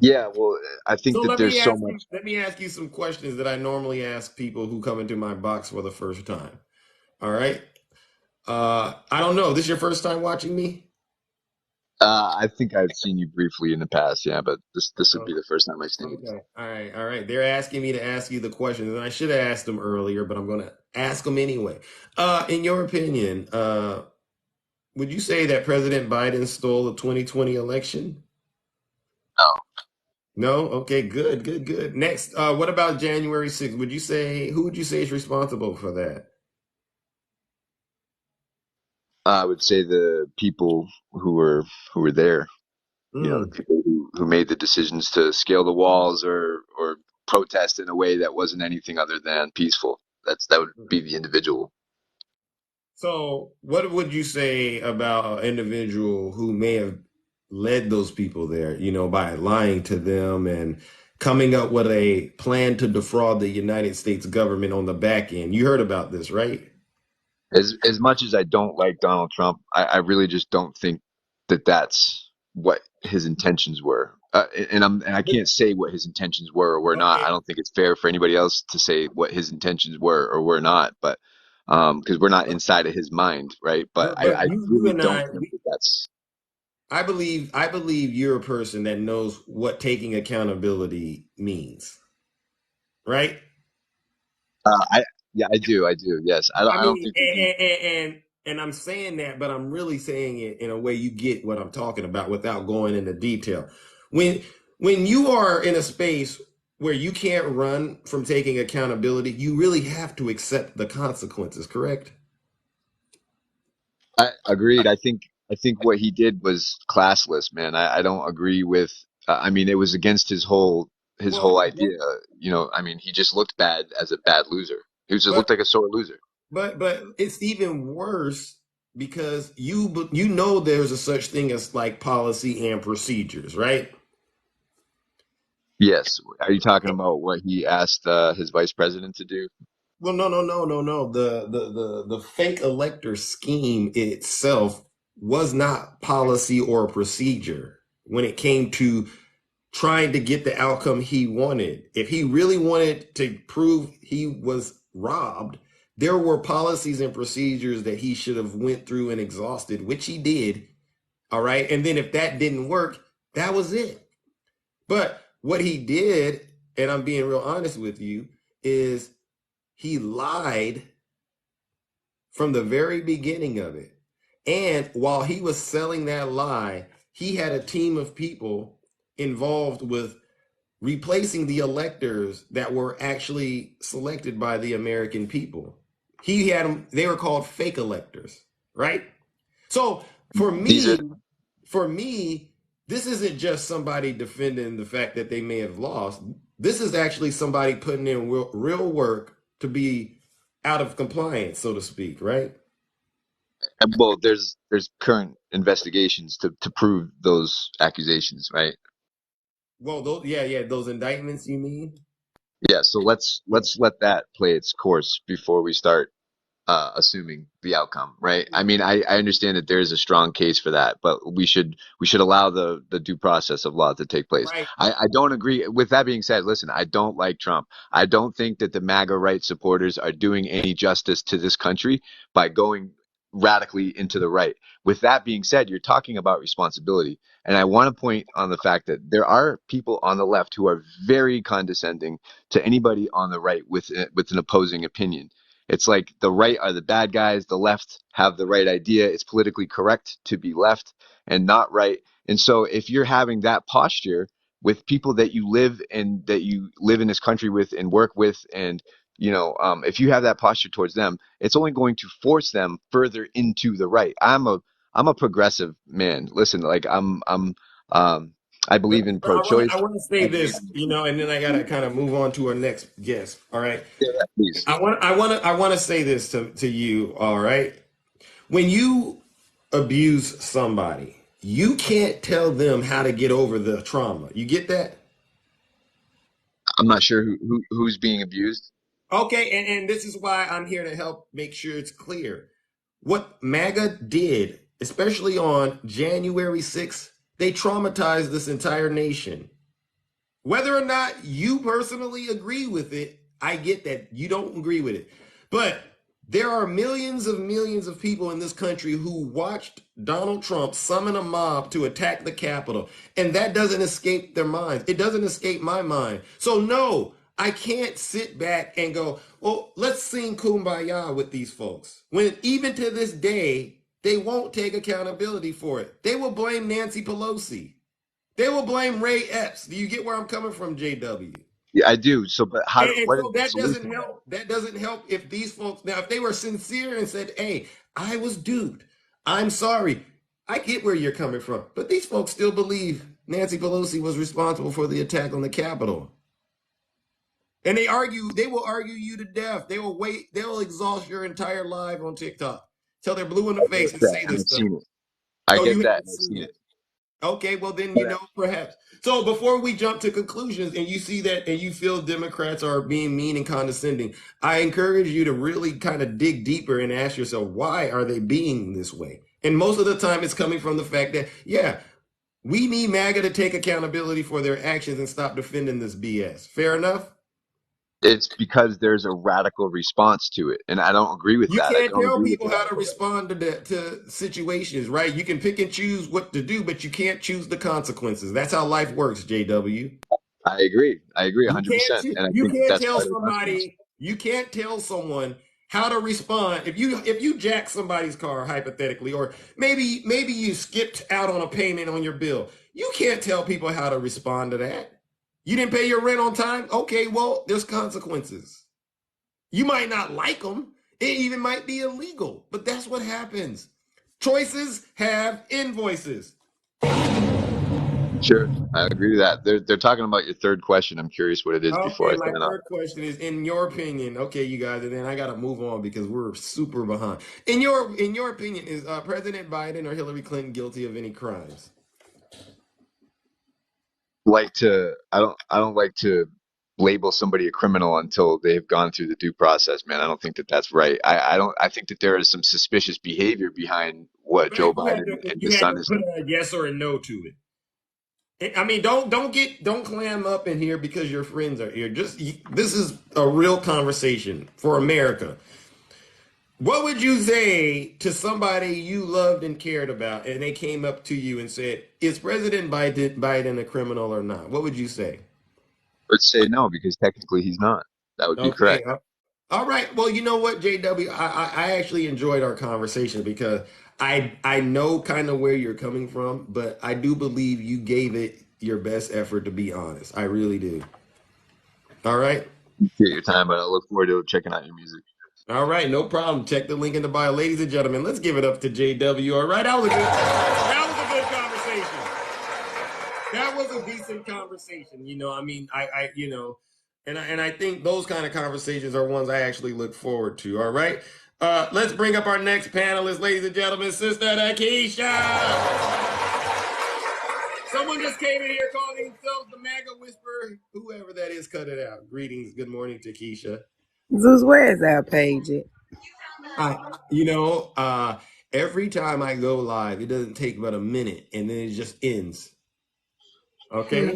yeah, well, I think So that let me there's so ask you much. let me ask you some questions that I normally ask people who come into my box for the first time. All right. I don't know. This your first time watching me? I think I've seen you briefly in the past, yeah, but this would be the first time I've seen you. Okay. All right. All right. They're asking me to ask you the questions, and I should have asked them earlier, but I'm going to ask them anyway. In your opinion, would you say that President Biden stole the 2020 election? No? Okay, good, good, good. Next, what about January 6th? Who would you say is responsible for that? I would say the people who were there. You know, the Mm. people who made the decisions to scale the walls or protest in a way that wasn't anything other than peaceful. That would be the individual. So, what would you say about an individual who may have led those people there, by lying to them and coming up with a plan to defraud the United States government on the back end? You heard about this, right? As much as I don't like Donald Trump, I really just don't think that that's what his intentions were. And I can't say what his intentions were or were not. I Okay. don't think it's fair for anybody else to say what his intentions were or were not. But because we're not But inside of his mind, right? But but I you really and don't think that that's. I believe you're a person that knows what taking accountability means, right? I Yeah, I do. Yes, I don't. I I don't mean, think that he. and I'm saying that, but I'm really saying it in a way you get what I'm talking about without going into detail. When when you are in a space where you can't run from taking accountability, you really have to accept the consequences, correct? I agreed. I think what he did was classless, man. I don't agree with. I mean, it was against his whole Well, idea. You know, I mean, he just looked bad as a bad loser. He just but looked like a sore loser. but it's even worse because you know there's a such thing as like policy and procedures, right? Yes. Are you talking about what he asked his vice president to do? Well, no, no, no, no, no. The fake elector scheme itself was not policy or procedure when it came to trying to get the outcome he wanted. If he really wanted to prove he was robbed, there were policies and procedures that he should have went through and exhausted, which he did. All right. And then if that didn't work, that was it. But what he did, and I'm being real honest with you, is he lied from the very beginning of it. And while he was selling that lie, he had a team of people involved with replacing the electors that were actually selected by the American people. He had them, they were called fake electors, right? So for These are me, for me, this isn't just somebody defending the fact that they may have lost. This is actually somebody putting in real work to be out of compliance, so to speak, right? well. There's current investigations to prove those accusations, right? Well, those, yeah, yeah, those indictments, you mean? Yeah. So let's let that play its course before we start assuming the outcome, right? I mean, I understand that there is a strong case for that, but we should allow the due process of law to take place. Right. I don't agree. With that being said, listen, I don't like Trump. I don't think that the MAGA right supporters are doing any justice to this country by going radically into the right. With that being said, you're talking about responsibility. And I want to point on the fact that there are people on the left who are very condescending to anybody on the right with an opposing opinion. It's like the right are the bad guys, the left have the right idea. It's politically correct to be left and not right. And so if you're having that posture with people that you live in this country with and work with, and if you have that posture towards them, it's only going to force them further into the right. I'm a progressive man. Listen, like I believe in pro-choice. I want to say I believe this, in and then I gotta kind of move on to our next guest. All right. yeah, please. I want to say this to you. All right. When you abuse somebody, you can't tell them how to get over the trauma. You get that? I'm not sure who's being abused. Okay, and this is why I'm here to help make sure it's clear. What MAGA did, especially on January 6th, they traumatized this entire nation. Whether or not you personally agree with it, I get that you don't agree with it. But there are millions of people in this country who watched Donald Trump summon a mob to attack the Capitol. And that doesn't escape their minds. It doesn't escape my mind. So no, I can't sit back and go, well, let's sing Kumbaya with these folks. When even to this day, they won't take accountability for it. They will blame Nancy Pelosi. They will blame Ray Epps. Do you get where I'm coming from, JW? Yeah, I do. So, but And what is so the that doesn't solution? help. That doesn't help if these folks, now, if they were sincere and said, hey, I was duped. I'm sorry. I get where you're coming from. But these folks still believe Nancy Pelosi was responsible for the attack on the Capitol. And they will argue you to death. They'll exhaust your entire life on TikTok till they're blue in the I face get and that. say And this I've stuff. seen it. I Oh, you get that. haven't And I've seen seen it. it. Okay, well then, But perhaps. So before we jump to conclusions and you see that and you feel Democrats are being mean and condescending, I encourage you to really kind of dig deeper and ask yourself, why are they being this way? And most of the time it's coming from the fact that, yeah, we need MAGA to take accountability for their actions and stop defending this BS. Fair enough? it's because there's a radical response to it, and I don't agree with You that. I can't don't tell agree with the people how to radical. respond to situations, right? You can pick and choose what to do, but you can't choose the consequences. That's how life works, JW. I agree. I agree You can't 100%, and I you think can't that's tell part of the consequence. somebody you can't tell someone how to respond if you jack somebody's car hypothetically, or maybe you skipped out on a payment on your bill. You can't tell people how to respond to that. You didn't pay your rent on time. Okay, well, there's consequences. You might not like them. It even might be illegal, but that's what happens. Choices have invoices. Sure, I agree with that. They're talking about your third question. I'm curious what it is before Okay, I my sign off. third question is, in your opinion, okay, you guys, and then I gotta move on because we're super behind. In your opinion, is President Biden or Hillary Clinton guilty of any crimes? I don't like to label somebody a criminal until they've gone through the due process, man. I don't think that that's right. I think that there is some suspicious behavior behind what Joe Right, Biden and you his had son to is. put a yes or a no to it. I mean, don't clam up in here because your friends are here. This is a real conversation for America. What would you say to somebody you loved and cared about, and they came up to you and said, "Is President Biden a criminal or not?" What would you say? Let's say no, because technically he's not. That would be Okay. correct. All right. Well, you know what, JW, I actually enjoyed our conversation because I know kind of where you're coming from, but I do believe you gave it your best effort, to be honest. I really do. All right. Appreciate your time, but I look forward to checking out your music. All right, no problem. Check the link in the bio. Ladies and gentlemen, let's give it up to JW. All right, that was a decent conversation. I mean, and I think those kind of conversations are ones I actually look forward to. All right. Let's bring up our next panelist, ladies and gentlemen, Sister Keisha. Someone just came in here calling themselves the MAGA Whisperer. Whoever that is, cut it out. Greetings. Good morning to Keisha. Zeus, where is our page at? Every time I go live, it doesn't take but a minute, and then it just ends. Okay?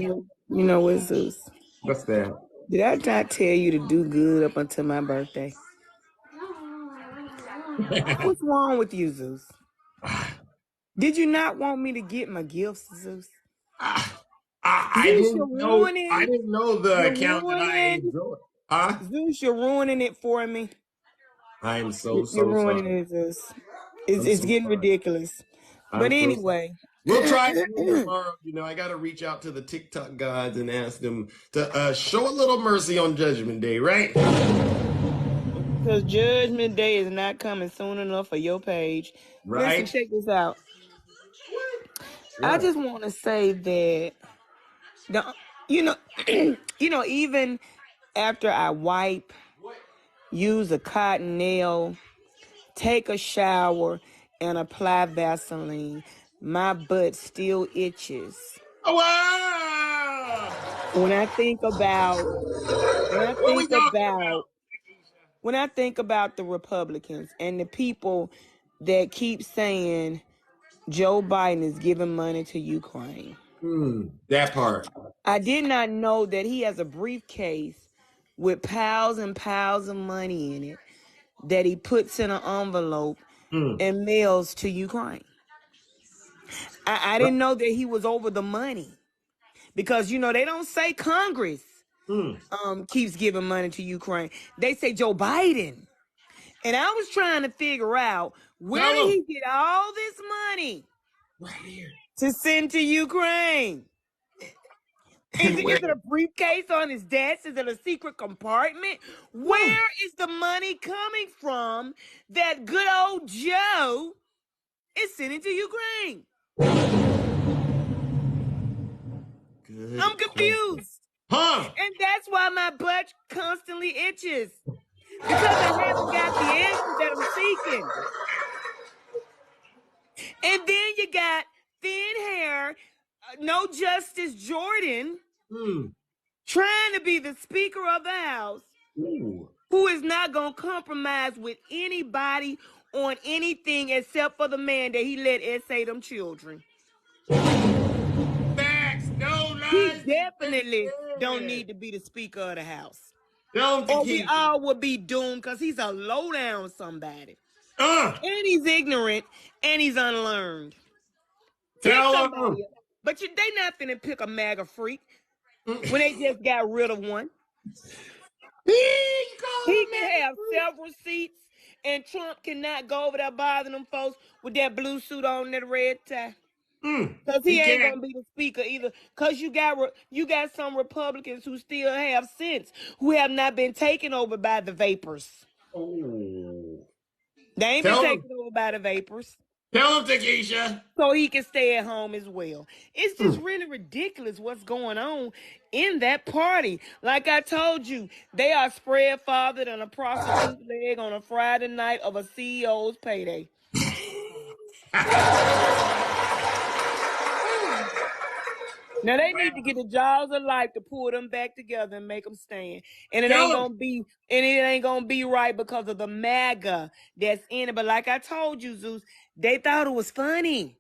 You know what, Zeus? What's that? Did I not tell you to do good up until my birthday? What's wrong with you, Zeus? Did you not want me to get my gifts, Zeus? I Zeus, you're didn't know. I ruining. didn't know the You're account that I ruining. enjoy. Huh? Zeus, you're ruining it for me. I am so You're ruining sorry. it, Zeus. I'm It's so getting sorry. ridiculous. But I'm so sorry. anyway. We'll try again tomorrow. You know, I got to reach out to the TikTok gods and ask them to show a little mercy on Judgment Day, right? Because Judgment Day is not coming soon enough for your page. Right? Listen, check this out. I What? just want to say that even after I wipe, use a cotton nail, take a shower, and apply Vaseline, my butt still itches. Oh, wow! When I think about What we talking about? when I think about the Republicans and the people that keep saying Joe Biden is giving money to Ukraine. That part. I did not know that he has a briefcase with piles and piles of money in it that he puts in an envelope and mails to Ukraine. I didn't know that he was over the money because, they don't say Congress keeps giving money to Ukraine. They say Joe Biden. And I was trying to figure out where did he get all this money right here to send to Ukraine? Is it a briefcase on his desk? Is it a secret compartment? Where is the money coming from that good old Joe is sending to Ukraine? I'm confused. And that's why my butt constantly itches. Because I haven't got the answer that I'm seeking. And then you got thin hair, no Justice Jordan, trying to be the Speaker of the House, who is not going to compromise with anybody on anything except for the man that he let essay them children. Facts, no lies. He definitely don't need to be the Speaker of the House. Don't or we all would be doomed because he's a low-down somebody. And he's ignorant and he's unlearned. Pick somebody else. But they not finna pick a MAGA freak when they just got rid of one. He can have several seats, and Trump cannot go over there bothering them folks with that blue suit on and that red tie. Because he ain't gonna be the speaker either. Because you got some Republicans who still have sense, who have not been taken over by the vapors. They ain't been taken over by the vapors. Tell him, Takesha. So he can stay at home as well. It's just really ridiculous what's going on in that party. Like I told you, they are spread farther than a prostitute's leg on a Friday night of a CEO's payday. Now they need to get the jaws of life to pull them back together and make them stand. And it ain't gonna be right because of the MAGA that's in it. But like I told you, Zeus, they thought it was funny.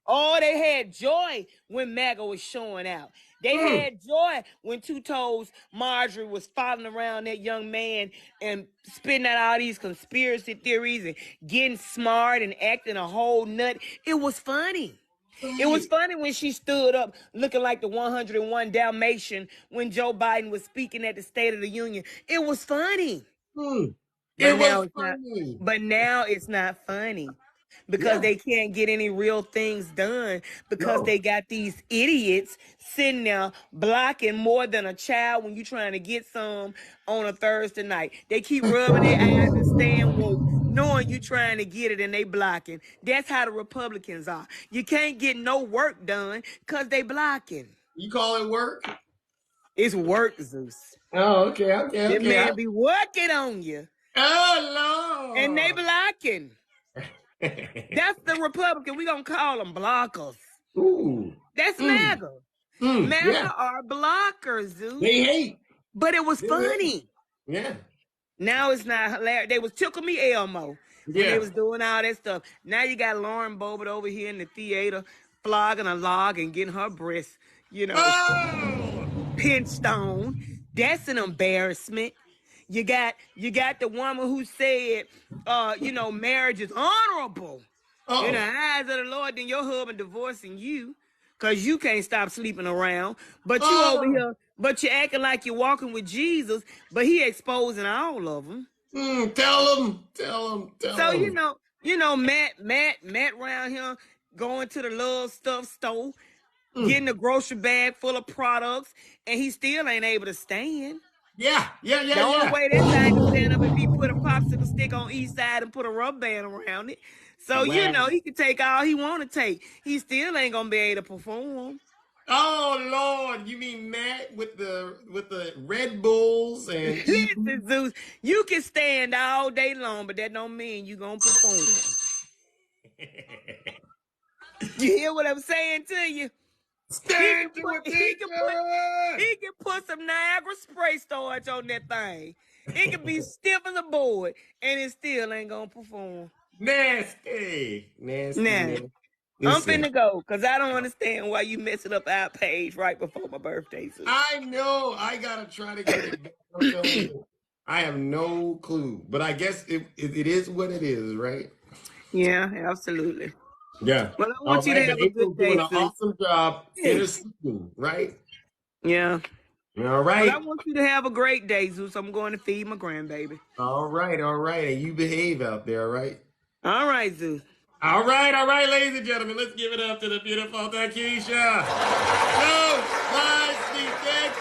Oh, they had joy when MAGA was showing out. They had joy when Two Toes Marjorie was following around that young man and spitting out all these conspiracy theories and getting smart and acting a whole nut. It was funny. It was funny when she stood up looking like the 101 Dalmatian when Joe Biden was speaking at the State of the Union. It was funny. But now it's not funny because they can't get any real things done because they got these idiots sitting there blocking more than a child when you're trying to get some on a Thursday night. They keep rubbing their eyes and staying woke, knowing you trying to get it and they blocking. That's how the Republicans are. You can't get no work done because they blocking. You call it work? It's work, Zeus. Oh, okay. That man be working on you. Oh, Lord. And they blocking. That's the Republican. We gonna call them blockers. That's MAGA. MAGA are blockers, Zeus. They hate. But it was funny. Yeah. Now it's not hilarious. They was Tickle Me Elmo when they was doing all that stuff. Now you got Lauren Boebert over here in the theater flogging a log and getting her breasts, pinched on. That's an embarrassment. You got the woman who said, marriage is honorable in the eyes of the Lord. Then your husband divorcing you because you can't stop sleeping around. But you over here, but you're acting like you're walking with Jesus, but he exposing all of them. Tell him. So Matt around here going to the love stuff store, getting a grocery bag full of products, and he still ain't able to stand. Yeah. The only way that thing can stand up if he put a popsicle stick on each side and put a rubber band around it. So he can take all he want to take. He still ain't gonna be able to perform. Oh Lord, you mean Matt with the Red Bulls and Listen, Zeus, you can stand all day long, but that don't mean you gonna perform. You hear what I'm saying to you? Stand to He can put some Niagara spray storage on that thing. It can be stiff as a board, and it still ain't gonna perform. Nasty. Now, I'm finna go because I don't understand why you messing up our page right before my birthday. Zeus. I know. I gotta try to get it back. I'm telling you. I have no clue, but I guess it is what it is, right? Yeah, absolutely. Yeah. Well, I want you to have a good day, doing an Zeus. awesome job interceding, right? Yeah. All right. Well, I want you to have a great day, Zeus. I'm going to feed my grandbaby. All right. And you behave out there, all right? All right, Zeus. All right, ladies and gentlemen. Let's give it up to the beautiful Takesha. So much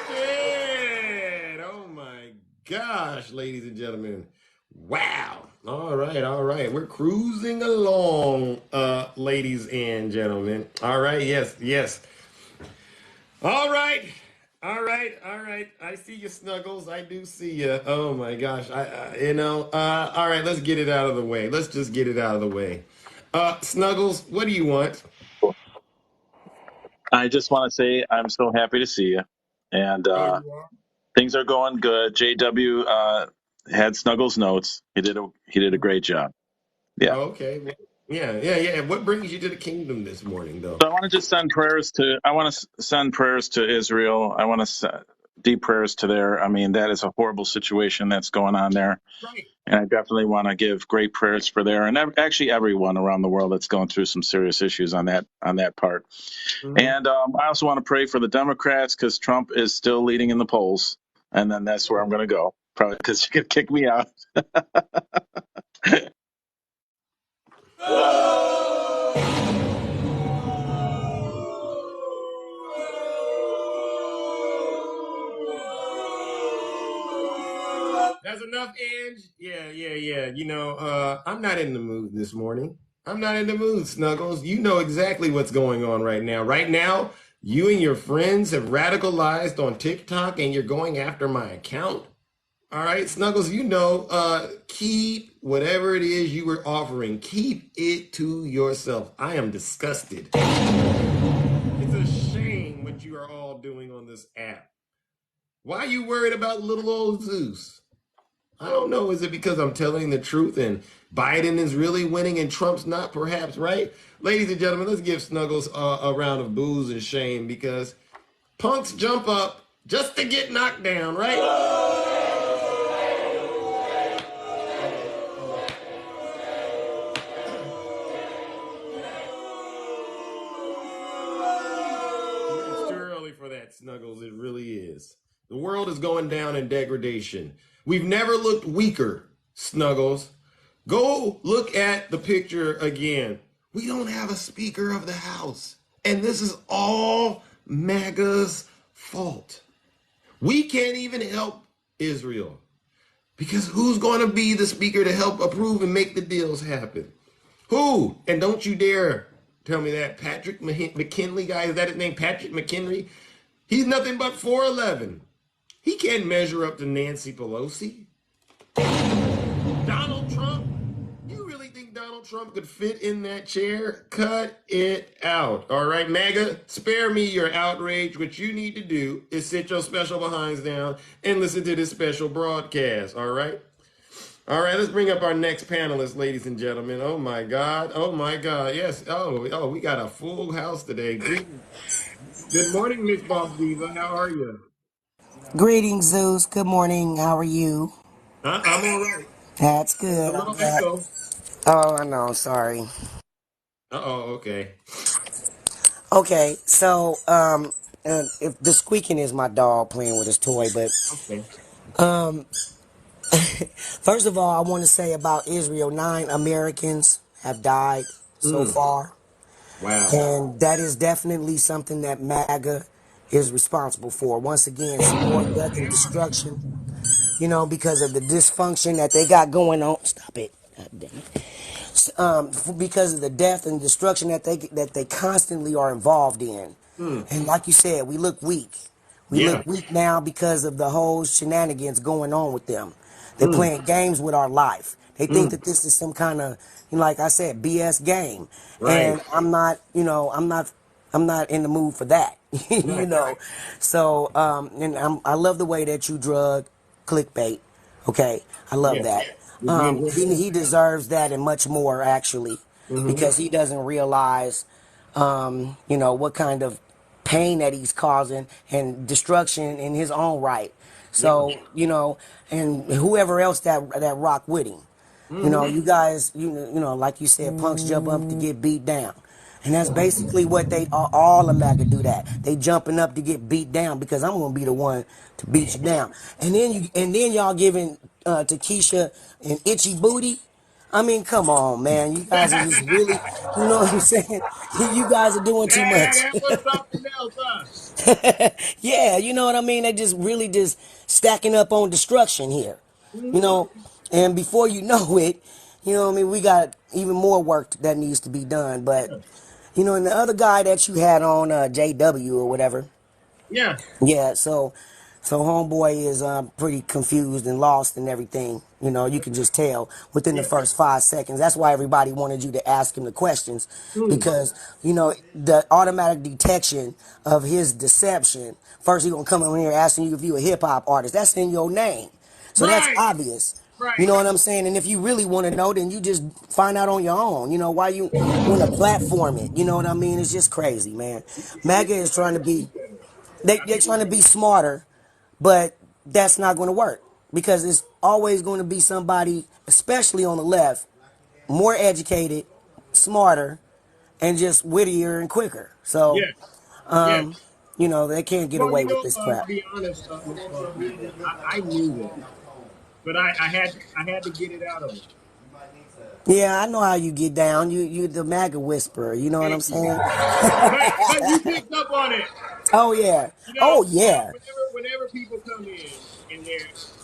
detected. Oh my gosh, ladies and gentlemen. Wow. All right. We're cruising along, ladies and gentlemen. All right, yes. All right. I see you, Snuggles. I do see you. Oh my gosh. All right, let's get it out of the way. Let's just get it out of the way. Snuggles, what do you want? I just want to say I'm so happy to see you, and things are going good. JW had Snuggles notes. He did a great job. Yeah. Okay. Yeah. What brings you to the kingdom this morning, though? So I want to just send prayers to. I want to send prayers to Israel. I want to send deep prayers to there. I mean, that is a horrible situation that's going on there. Right. And I definitely want to give great prayers for there, and actually everyone around the world that's going through some serious issues on that part. Mm-hmm. And I also want to pray for the Democrats because Trump is still leading in the polls, and then that's where I'm going to go, probably because you could kick me out. That's enough, Ange. Yeah. I'm not in the mood this morning. I'm not in the mood, Snuggles. You know exactly what's going on right now. Right now, you and your friends have radicalized on TikTok and you're going after my account. All right, Snuggles, keep whatever it is you were offering, keep it to yourself. I am disgusted. It's a shame what you are all doing on this app. Why are you worried about little old Zeus? I don't know. Is it because I'm telling the truth and Biden is really winning and Trump's not, perhaps, right? Ladies and gentlemen, let's give Snuggles a round of boos and shame because punks jump up just to get knocked down, right? It's too early for that, Snuggles. It really is. The world is going down in degradation. We've never looked weaker, Snuggles. Go look at the picture again. We don't have a Speaker of the House. And this is all MAGA's fault. We can't even help Israel. Because who's going to be the speaker to help approve and make the deals happen? Who? And don't you dare tell me that Patrick McKinley guy, is that his name, Patrick McHenry? He's nothing but 4'11". He can't measure up to Nancy Pelosi. Donald Trump? You really think Donald Trump could fit in that chair? Cut it out. All right, MAGA, spare me your outrage. What you need to do is sit your special behinds down and listen to this special broadcast. All right? All right, let's bring up our next panelist, ladies and gentlemen. Oh my God. Yes. Oh, we got a full house today. Good morning, Miss Boss Diva. How are you? Greetings, Zeus. Good morning. How are you? I'm all right. That's There's a good. I'm little glad. echo. Oh, I know. Sorry. Okay. Okay, so if the squeaking is my dog playing with his toy, but Okay. um, first of all, I want to say about Israel, 9 Americans have died so Mm. far, Wow. and that is definitely something that MAGA is responsible for. Once again, some more death and destruction. You know, because of the dysfunction that they got going on. Stop it. God damn it. Because of the death and destruction that they constantly are involved in. Mm. And like you said, we look weak. We Yeah. look weak now because of the whole shenanigans going on with them. They're Mm. playing games with our life. They think Mm. that this is some kind of, like I said, BS game. Right. And I'm not, I'm not in the mood for that. Right. So, and I love the way that you drug clickbait. Okay, I love Yeah. that. You're being good. He deserves that and much more actually, Mm-hmm. because he doesn't realize, what kind of pain that he's causing and destruction in his own right. Yeah. So, and whoever else that rock with him, Mm-hmm. you guys, like you said, punks jump up to get beat down. And that's basically what they all of MAGA do that. They jumping up to get beat down because I'm gonna be the one to beat you down. And then y'all giving to Keisha an itchy booty. I mean, come on, man. You guys are just really, you know what I'm saying? You guys are doing too much. That was something else, huh? Yeah, you know what I mean? They just really just stacking up on destruction here. You Mm-hmm. know, and before you know it, we got even more work that needs to be done. But, and the other guy that you had on, JW or whatever, Yeah. yeah, so homeboy is pretty confused and lost and everything. You can just tell within the Yeah. first 5 seconds. That's why everybody wanted you to ask him the questions, Mm. because the automatic detection of his deception. First, he gonna come in here asking you if you a hip hop artist. That's in your name, so that's Right. obvious. You Right. know what I'm saying? And if you really want to know, then you just find out on your own. Why you want to platform it? You know what I mean? It's just crazy, man. You MAGA is said trying it to much be better. they're trying to be smarter, but that's not going to work because it's always going to be somebody, especially on the left, more educated, smarter, and just wittier and quicker. So, Yeah. Yeah. they can't get Well, away with this to crap. be honest, Miss Boss Diva, I knew this, but I had to get it out of him. Yeah, I know how you get down. You the MAGA whisperer. You know what I'm Thank you. saying? But you picked up on it. Oh yeah. You Oh know, yeah. whenever people come in and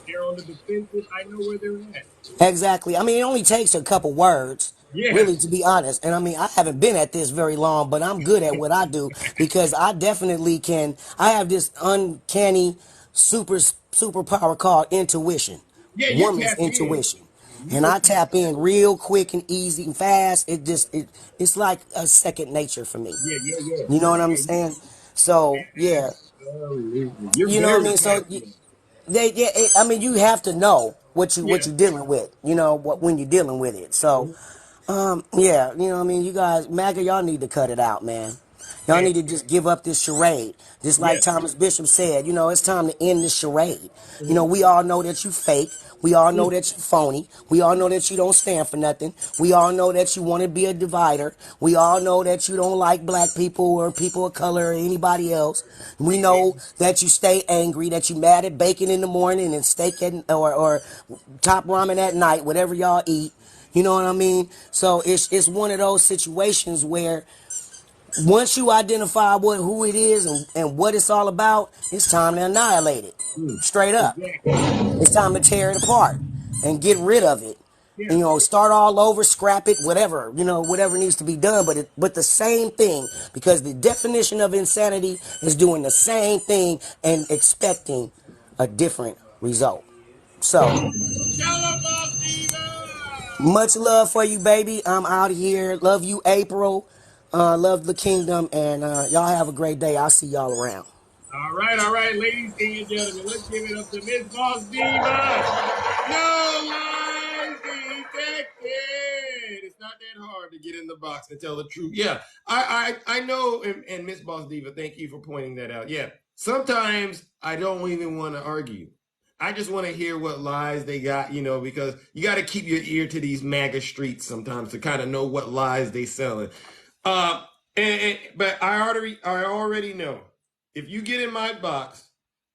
they're on the defensive, I know where they're at. Exactly. I mean, it only takes a couple words, Yeah. really, to be honest. And I mean, I haven't been at this very long, but I'm good at what I do because I definitely can. I have this uncanny superpower called intuition, Yeah, you woman's tapped in. intuition. You And were I tapped tap in real quick and easy and fast. It's like a second nature for me. Yeah, yeah, yeah. You know what I'm Yeah, saying? So yeah, absolutely. You're you know what I very mean. So tapped in. I mean, you have to know what you Yeah. what you're dealing with. When you're dealing with it. So, yeah, you know what I mean. You guys, MAGA, y'all need to cut it out, man. Y'all And need to just give up this charade. Just like yes. Thomas Bishop said, it's time to end this charade. Mhm. We all know that you fake. We all know Mm. that you phony. We all know that you don't stand for nothing. We all know that you want to be a divider. We all know that you don't like black people or people of color or anybody else. We know that you stay angry, that you mad at bacon in the morning and steak or top ramen at night, whatever y'all eat. You know what I mean? So it's one of those situations where once you identify who it is and what it's all about, it's time to annihilate it. Mm. Straight up. Exactly. It's time to tear it apart and get rid of it. Yeah. Start all over, scrap it, whatever, whatever needs to be done, but the same thing, because the definition of insanity is doing the same thing and expecting a different result. So, Tell Boss Diva. much love for you, baby. I'm out of here. Love you, April. Love the kingdom, and y'all have a great day. I'll see y'all around. All right, ladies and gentlemen, let's give it up to Miss Boss Diva. No lies detected. It's not that hard to get in the box and tell the truth. Yeah, I know, and Miss Boss Diva, thank you for pointing that out. Yeah, sometimes I don't even want to argue. I just want to hear what lies they got, because you got to keep your ear to these MAGA streets sometimes to kind of know what lies they selling. But I already know if you get in my box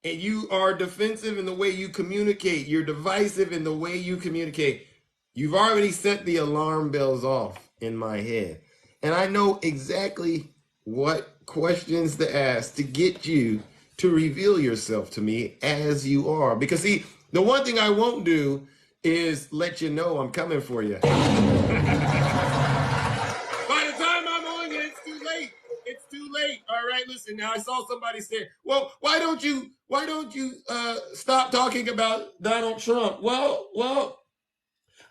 and you are defensive in the way you communicate, you're divisive in the way you communicate, you've already set the alarm bells off in my head. And I know exactly what questions to ask to get you to reveal yourself to me as you are. Because see, the one thing I won't do is let you know I'm coming for you. By the time I'm on you, it's too late. It's too late. All right, listen. Now I saw somebody say, "Well, why don't you stop talking about Donald Trump?" Well,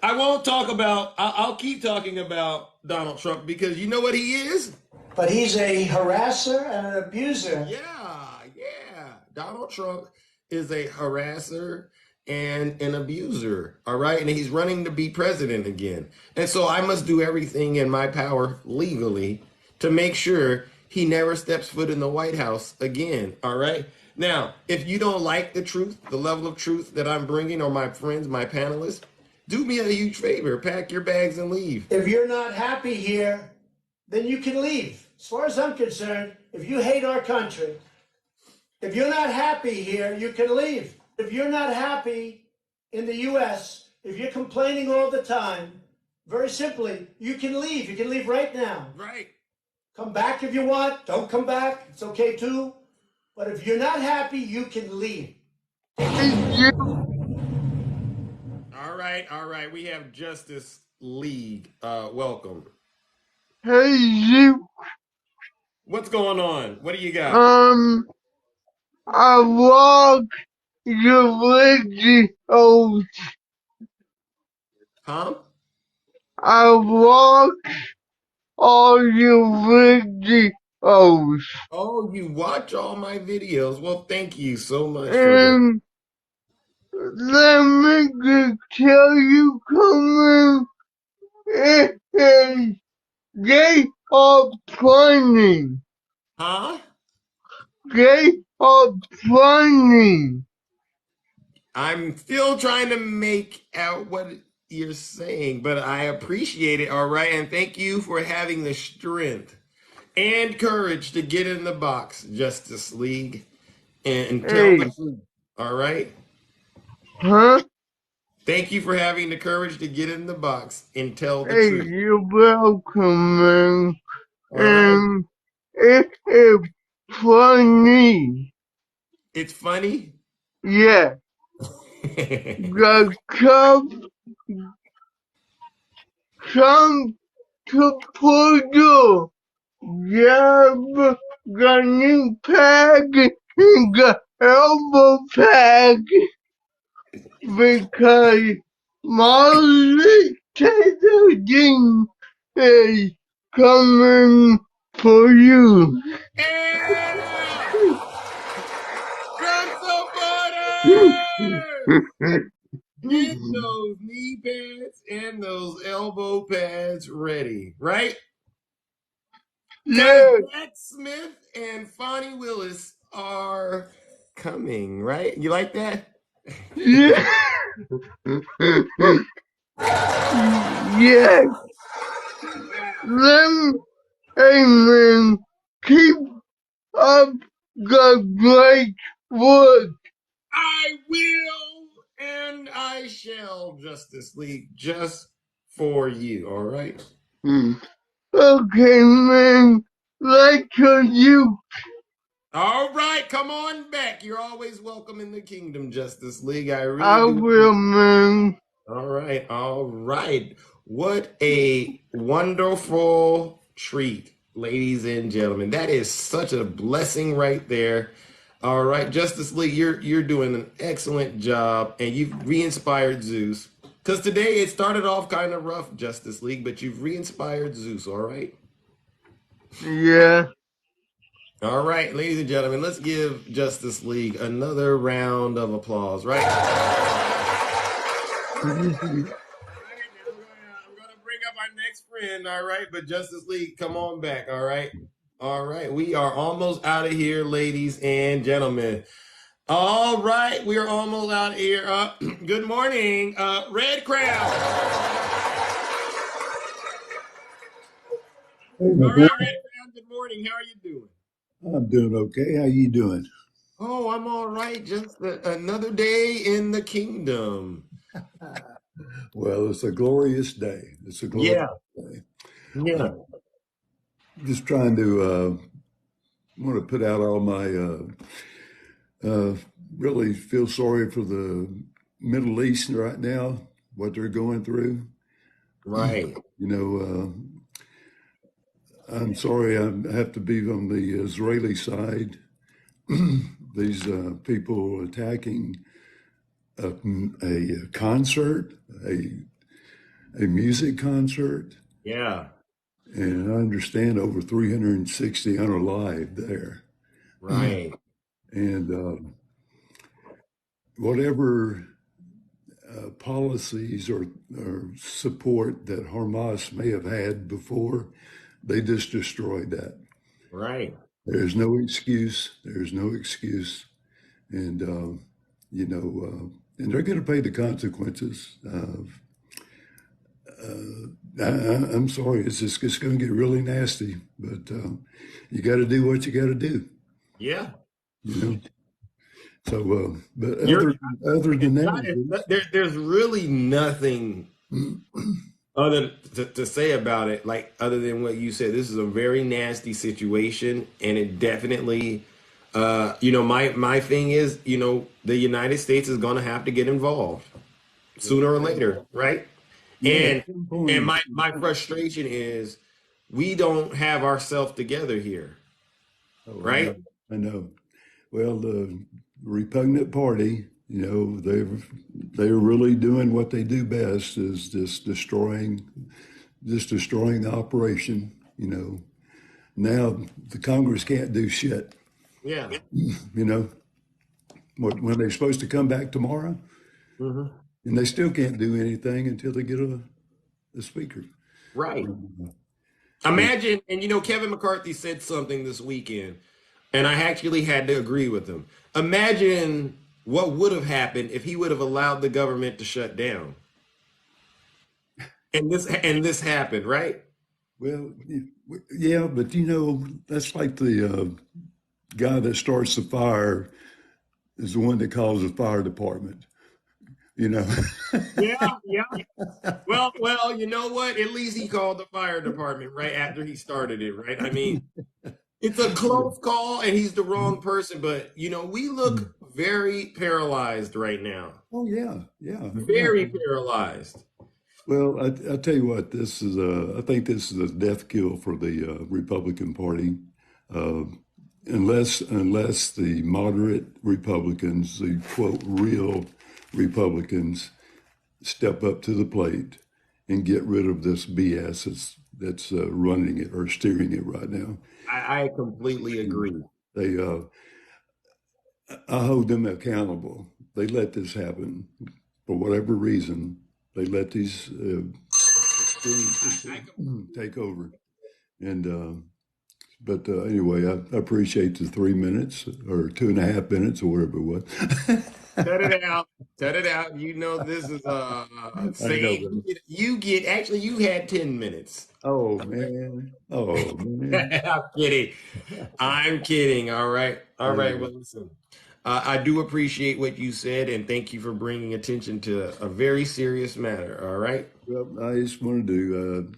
I won't talk about. I'll keep talking about Donald Trump because you know what he is. But he's a harasser and an abuser. Yeah. Donald Trump is a harasser and an abuser. All right, and he's running to be president again. And so I must do everything in my power legally to make sure he never steps foot in the White House again. All right. Now, if you don't like the truth, the level of truth that I'm bringing, or my friends, my panelists, do me a huge favor. Pack your bags and leave. If you're not happy here, then you can leave. As far as I'm concerned, if you hate our country, if you're not happy here, you can leave. If you're not happy in the U.S., if you're complaining all the time, very simply, you can leave. You can leave right now. Right. Come back if you want. Don't come back. It's okay too. But if you're not happy, you can leave. All right. We have Justice League. Welcome. Hey, you. What's going on? What do you got? I love your videos. Huh? I love all your videos. Oh, you watch all my videos. Well, thank you so much for that. And let me just tell you, coming, they are funny. Huh? They are funny. I'm still trying to make out what you're saying, but I appreciate it. All right. And thank you for having the strength and courage to get in the box, Justice League, and tell the truth. All right. Huh? Thank you for having the courage to get in the box and tell the Hey, truth. you're welcome, man. All right. It's funny. It's funny? Yeah. The Trump supporter grab the new peg in the elbow peg because Molly Taylor Dean is coming for you. Trump supporters! Get those knee pads and those elbow pads ready, right? Because Jack Smith and Fonnie Willis are coming, right? You like that? Yeah. Yes. Amen. Keep up the great work. I will and I shall, Justice League, just for you, all right? Okay, man. Like you. All right, come on back. You're always welcome in the kingdom, Justice League. I really I do. will, man. All right. What a wonderful treat, ladies and gentlemen. That is such a blessing right there. All right, Justice League, you're doing an excellent job, and you've re-inspired Zeus. Because today it started off kind of rough, Justice League, but you've re-inspired Zeus, all right? Yeah. All right, ladies and gentlemen, let's give Justice League another round of applause, right? I'm going to bring up our next friend, all right? But Justice League, come on back, all right? All right, we are almost out of here, ladies and gentlemen. All right, we are almost out here. Good morning, Red Crown. Hey, All right, Red Crown. Good morning. How are you doing? I'm doing okay. How you doing? Oh, I'm all right. Just another day in the kingdom. Well, it's a glorious day. It's a glorious Yeah, day. yeah. Just trying to want to put out all my really feel sorry for the Middle East right now, what they're going through. Right. You know, I'm sorry I have to be on the Israeli side. These people attacking a concert, a music concert. Yeah. And I understand over 360 unalived there. Right. And whatever policies or support that Hamas may have had before, they just destroyed that. Right. There's no excuse. There's no excuse. And, and they're going to pay the consequences. I'm sorry, it's going to get really nasty, but you got to do what you got to do. Yeah. You know. So, but You're other than that, there's really nothing other to say about it, like other than what you said. This is a very nasty situation, and it definitely, my thing is, the United States is going to have to get involved sooner or later, right? yeah, And my frustration is we don't have ourselves together here, right? I know. Well, the repugnant party, they're really doing what they do best, is just destroying the operation. Now the Congress can't do shit. Yeah. When they're supposed to come back tomorrow, and they still can't do anything until they get a speaker. Right. Imagine, and Kevin McCarthy said something this weekend, and I actually had to agree with him. Imagine what would have happened if he would have allowed the government to shut down. And this happened, right? Well, yeah, but that's like the guy that starts the fire is the one that calls the fire department. Yeah. Well, you know what? At least he called the fire department right after he started it, right? I mean, it's a close call, and he's the wrong person, but we look very paralyzed right now. Oh yeah. Very paralyzed. Well, I tell you what, I think this is a death kill for the Republican Party, unless the moderate Republicans, the quote real Republicans, step up to the plate and get rid of this BS that's running it or steering it right now. I completely agree. I hold them accountable. They let this happen for whatever reason. They let these take over. And but anyway, I appreciate the 3 minutes or 2.5 minutes or whatever it was. Cut it out. Cut it out. This is saying actually you had 10 minutes. Oh man. I'm kidding. All right. Well, listen. I do appreciate what you said, and thank you for bringing attention to a very serious matter. All right. Well, I just wanted to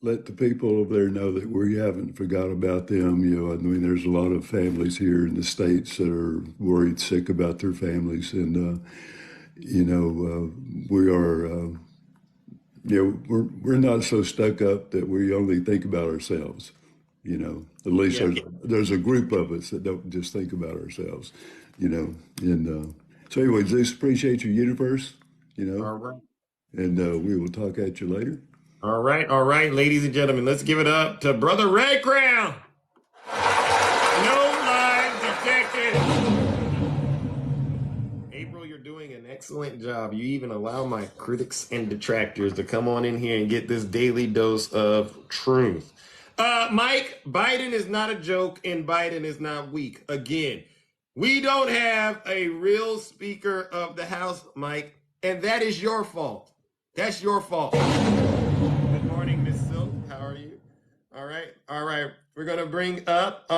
let the people over there know that we haven't forgot about them. I mean, there's a lot of families here in the States that are worried sick about their families. And, we are, we're not so stuck up that we only think about ourselves. At least there's a group of us that don't just think about ourselves, And so anyway, just appreciate your universe, All right. And we will talk at you later. All right, ladies and gentlemen, let's give it up to Brother Red Crown. No lies detected. April, you're doing an excellent job. You even allow my critics and detractors to come on in here and get this daily dose of truth. Mike, Biden is not a joke, and Biden is not weak. Again, We don't have a real Speaker of the House, Mike, and that is your fault. That's your fault. Good morning, Miss Silk. How are you? All right. We're going to bring up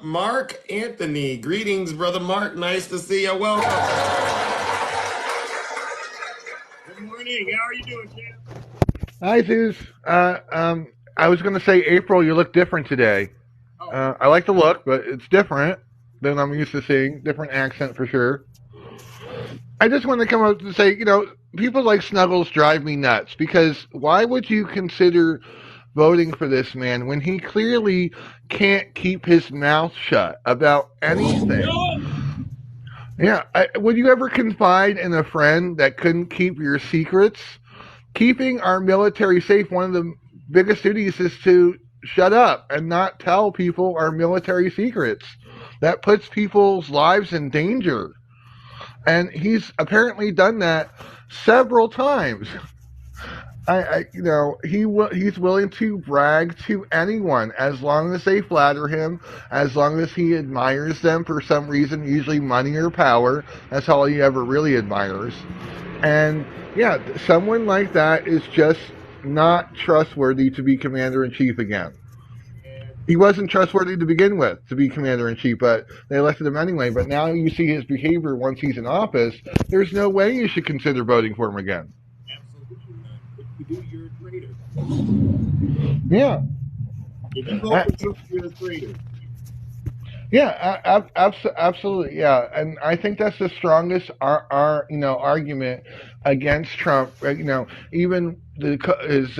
Mark Anthony. Greetings, Brother Mark. Nice to see you. Welcome. Good morning. How are you doing, champ? Hi, Zeus. I was going to say, April, you look different today. I like the look, but it's different than I'm used to seeing. Different accent for sure. I just want to come up and say, people like Snuggles drive me nuts because why would you consider voting for this man when he clearly can't keep his mouth shut about anything? Yeah, would you ever confide in a friend that couldn't keep your secrets? Keeping our military safe, one of the biggest duties is to shut up and not tell people our military secrets. That puts people's lives in danger. And he's apparently done that several times. He's willing to brag to anyone as long as they flatter him, as long as he admires them for some reason, usually money or power. That's all he ever really admires. And yeah, someone like that is just not trustworthy to be commander-in-chief again. He wasn't trustworthy to begin with to be commander-in-chief, but they elected him anyway. But now you see his behavior once he's in office, there's no way you should consider voting for him again. Absolutely not. If you do, you're a traitor. Yeah. If you vote for Trump, you're a traitor. Yeah, absolutely. Yeah, and I think that's the strongest argument against Trump. Even his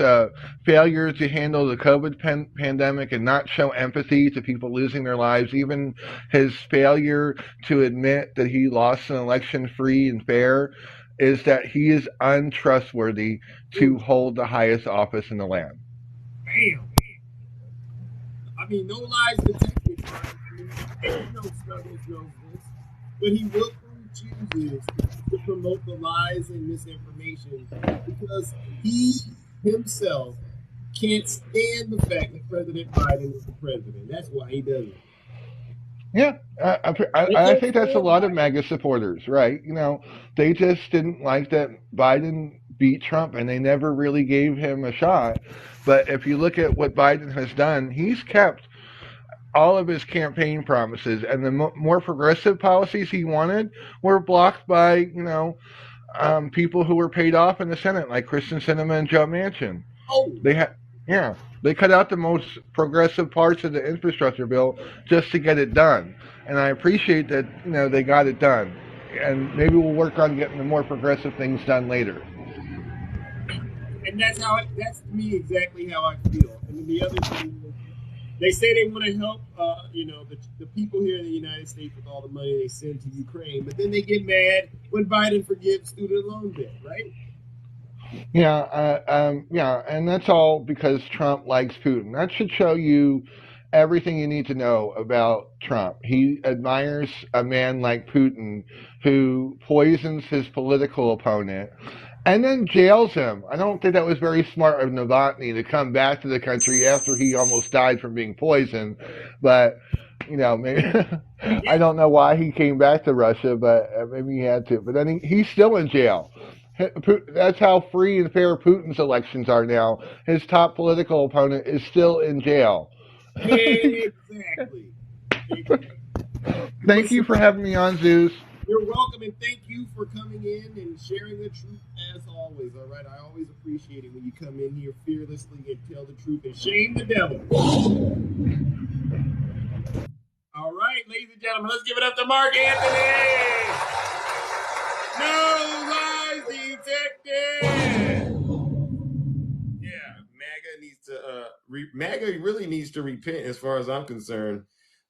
failure to handle the COVID pandemic and not show empathy to people losing their lives, even his failure to admit that he lost an election free and fair, is that he is untrustworthy to hold the highest office in the land. Bam. I mean, no lies detected. And Snuggles knows this, but he willfully chooses to promote the lies and misinformation because he himself can't stand the fact that President Biden is the president. That's why he does it. Yeah, I think that's a lot of MAGA supporters, right? They just didn't like that Biden beat Trump, and they never really gave him a shot. But if you look at what Biden has done, he's kept all of his campaign promises, and the more progressive policies he wanted were blocked by, people who were paid off in the Senate, like Kristen Sinema and Joe Manchin. They cut out the most progressive parts of the infrastructure bill just to get it done. And I appreciate that, they got it done. And maybe we'll work on getting the more progressive things done later. And that's to me exactly how I feel. And then the other thing is, they say they want to help, the people here in the United States with all the money they send to Ukraine, but then they get mad when Biden forgives student loan debt, right? Yeah, and that's all because Trump likes Putin. That should show you everything you need to know about Trump. He admires a man like Putin who poisons his political opponent and then jails him. I don't think that was very smart of Novotny to come back to the country after he almost died from being poisoned. But, maybe I don't know why he came back to Russia, but maybe he had to. But then he's still in jail. That's how free and fair Putin's elections are now. His top political opponent is still in jail. Exactly. Thank you for having me on, Zeus. You're welcome, and thank you for coming in and sharing the truth as always. All right, I always appreciate it when you come in here fearlessly and tell the truth and shame the devil. All right, ladies and gentlemen, let's give it up to Mark Anthony. No lies detected. Yeah, MAGA really needs to repent as far as I'm concerned.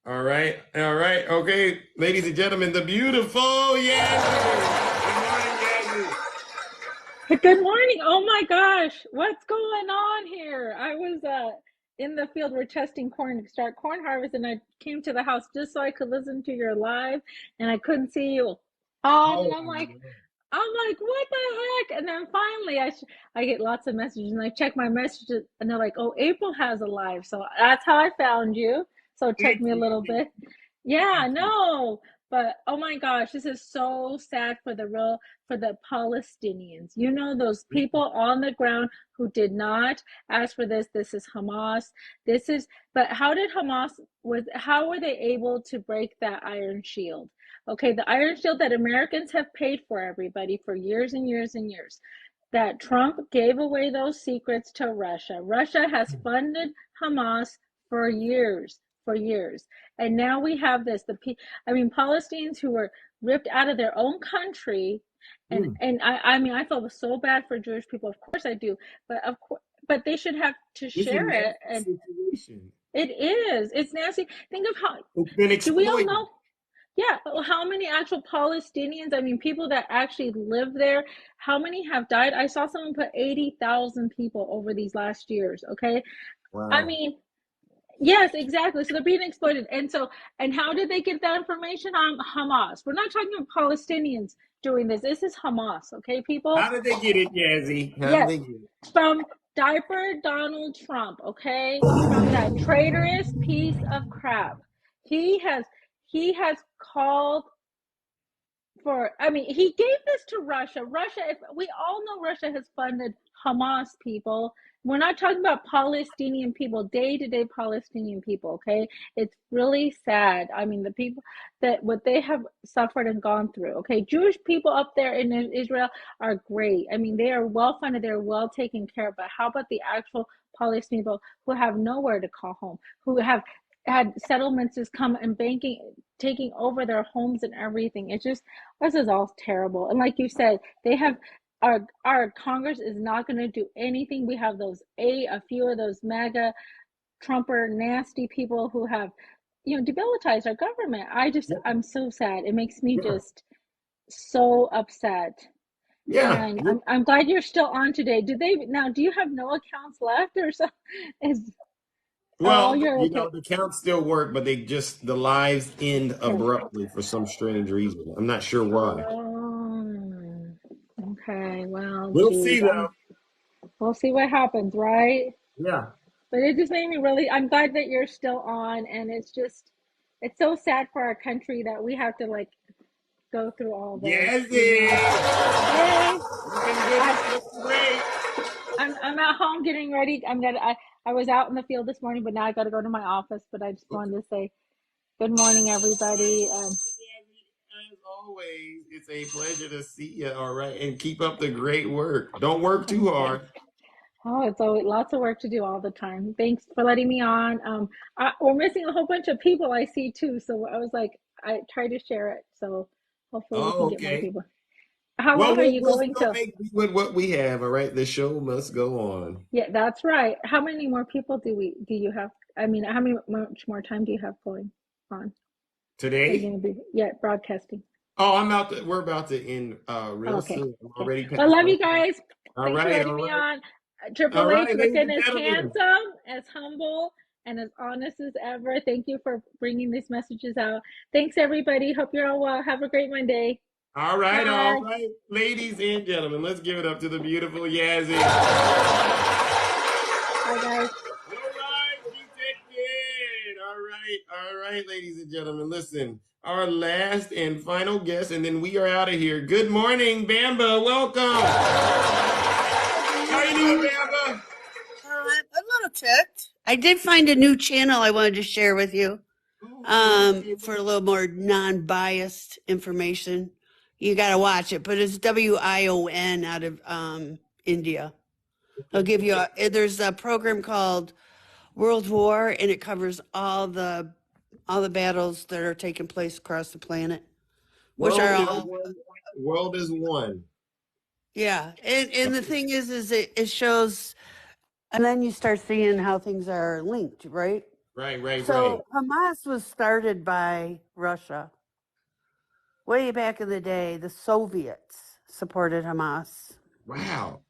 All right. Okay, ladies and gentlemen, the beautiful Yazzie. Good morning, Yazzie. Good morning. Oh my gosh, what's going on here? I was in the field. We're testing start corn harvest, and I came to the house just so I could listen to your live, and I couldn't see you on. And I'm like, what the heck? And then finally, I get lots of messages, and I check my messages, and they're like, oh, April has a live, so that's how I found you. So it took me a little bit. Yeah, no. But oh my gosh, this is so sad for the Palestinians. You know, those people on the ground who did not ask for this. This is Hamas. But how did how were they able to break that iron shield? Okay, the iron shield that Americans have paid for everybody for years and years and years. That Trump gave away those secrets to Russia. Russia has funded Hamas for years, for years. And now we have this, Palestinians who were ripped out of their own country. And I feel so bad for Jewish people. Of course I do. But they should have to share it. And situation. it is. It's nasty. Think of how It's been do we all exploited. know? Yeah, how many actual Palestinians, people that actually live there, how many have died? I saw someone put 80,000 people over these last years, okay? Wow. Yes, exactly. So they're being exploited. And how did they get that information? On Hamas. We're not talking about Palestinians doing this. This is Hamas, okay, people? How did they get it, Yazzie? How did Yes, they get it? from diaper Donald Trump, okay? From that traitorous piece of crap. He has called he gave this to Russia. If we all know Russia has funded Hamas people. We're not talking about Palestinian people, day-to-day Palestinian people, okay? It's really sad. The people that what they have suffered and gone through, okay? Jewish people up there in Israel are great. They are well funded, they're well taken care of. But how about the actual Palestinian people who have nowhere to call home, who have had settlements just come and taking over their homes and everything? This is all terrible. And like you said, they have our Congress is not going to do anything. We have a few of those MAGA Trumper nasty people who have debilitized our government. I'm so sad. It makes me just so upset. Yeah. And I'm glad you're still on today. Do you have no accounts left or so? Well, You're okay? the counts still work, but the lives end abruptly for some strange reason. I'm not sure why. Oh, okay. Well, We'll see geez, though. we'll see what happens, right? Yeah. But it just made me I'm glad that you're still on, and it's so sad for our country that we have to go through all this. Yes, Hey, great. I'm at home getting ready. I was out in the field this morning, but now I got to go to my office. But I just wanted to say good morning, everybody. As always, it's a pleasure to see you. All right, and keep up the great work. Don't work too hard. Oh, it's always lots of work to do all the time. Thanks for letting me on. We're missing a whole bunch of people I see too. So I was like, I try to share it. So hopefully we can get more people. How Well, long are you we'll going still till? make do with what we have. All right, the show must go on. Yeah, that's right. How many more people do you have? How much more time do you have going on? Are you Today? going to be broadcasting? Oh, we're about to end real Okay. soon. I'm already I past love my you guys. All Thanks for right, letting all me right. on. All Triple right, H ladies looking and as gentlemen. handsome, as humble, and as honest as ever. Thank you for bringing these messages out. Thanks, everybody. Hope you're all well. Have a great Monday. All right, Bye. ladies and gentlemen, let's give it up to the beautiful Yazzie. Bye, guys. All right, ladies and gentlemen, listen. Our last and final guest, and then we are out of here. Good morning, Bamba. Welcome. How you doing, Bamba? I'm a little ticked. I did find a new channel I wanted to share with you for a little more non-biased information. You got to watch it, but it's WION out of India. They'll give you there's a program called World War, and it covers all the battles that are taking place across the planet, World is one. Yeah, and the thing is it shows, and then you start seeing how things are linked, right? Right. So Hamas was started by Russia. Way back in the day, the Soviets supported Hamas. Wow.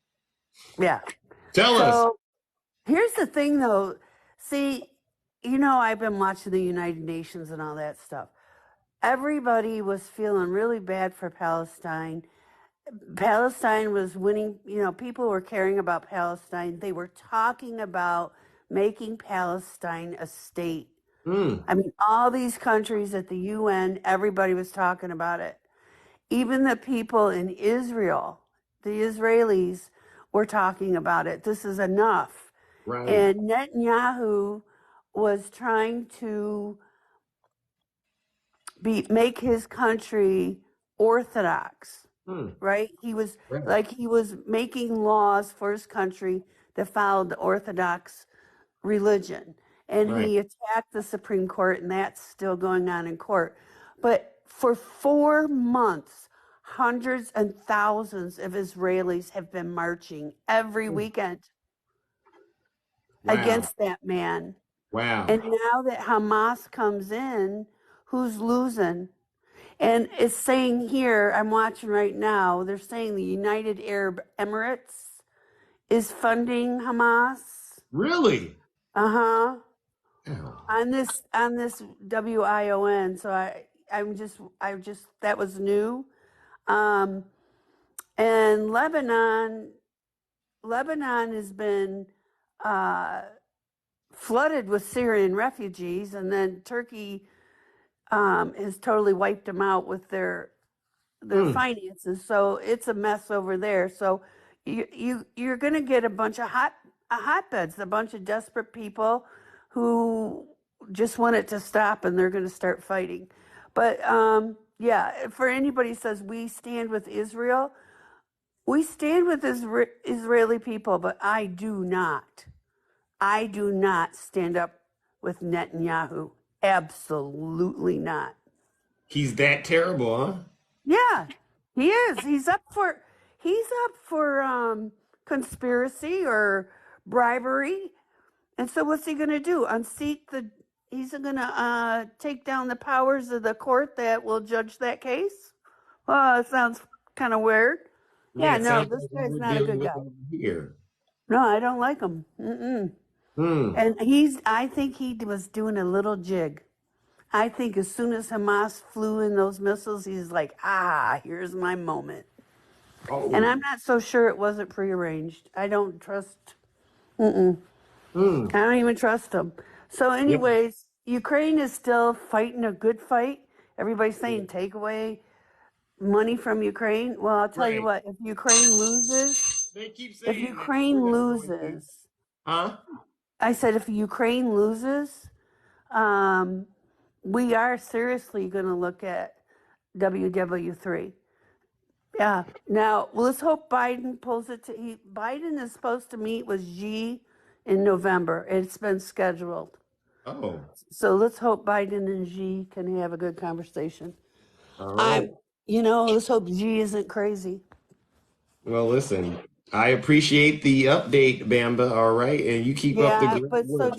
Yeah. Tell us. Here's the thing, though. See, I've been watching the United Nations and all that stuff. Everybody was feeling really bad for Palestine. Palestine was winning, people were caring about Palestine. They were talking about making Palestine a state I mean, all these countries at the UN, everybody was talking about it. Even the people in Israel, the Israelis, were talking about it. This is enough. Right. And Netanyahu was trying to make his country orthodox, right? He was making laws for his country that followed the Orthodox religion. And he attacked the Supreme Court, and that's still going on in court. But for 4 months, hundreds and thousands of Israelis have been marching every weekend against that man. Wow. And now that Hamas comes in, who's losing? And it's saying here, I'm watching right now, they're saying the United Arab Emirates is funding Hamas. Really? Uh-huh. On this WION. So I'm just that was new. And Lebanon has been flooded with Syrian refugees, and then Turkey has totally wiped them out with their finances. So it's a mess over there. So you're going to get a bunch of hotbeds, a bunch of desperate people who just want it to stop, and they're going to start fighting. But yeah, for anybody who says we stand with Israel, we stand with Israeli people, but I do not stand up with Netanyahu. Absolutely not. He's that terrible, huh? Yeah, he is. He's up for conspiracy or bribery. And so what's he going to do? He's going to take down the powers of the court that will judge that case? Well, it sounds kind of weird. Yeah, no, this guy's not a good guy. Here. No, I don't like him. And I think he was doing a little jig. I think as soon as Hamas flew in those missiles, he's like, here's my moment. Oh. And I'm not so sure it wasn't prearranged. I don't trust. I don't even trust him. So anyways, Ukraine is still fighting a good fight. Everybody's saying take away money from Ukraine. Well, I'll tell you what, if Ukraine loses, they keep saying I said if Ukraine loses, we are seriously going to look at WW3. Yeah. Now, let's hope Biden pulls it Biden is supposed to meet with Xi in November. It's been scheduled. Oh. So let's hope Biden and Xi can have a good conversation. All right. Let's hope Xi isn't crazy. Well, listen, I appreciate the update, Bamba. All right. And you keep up the great work.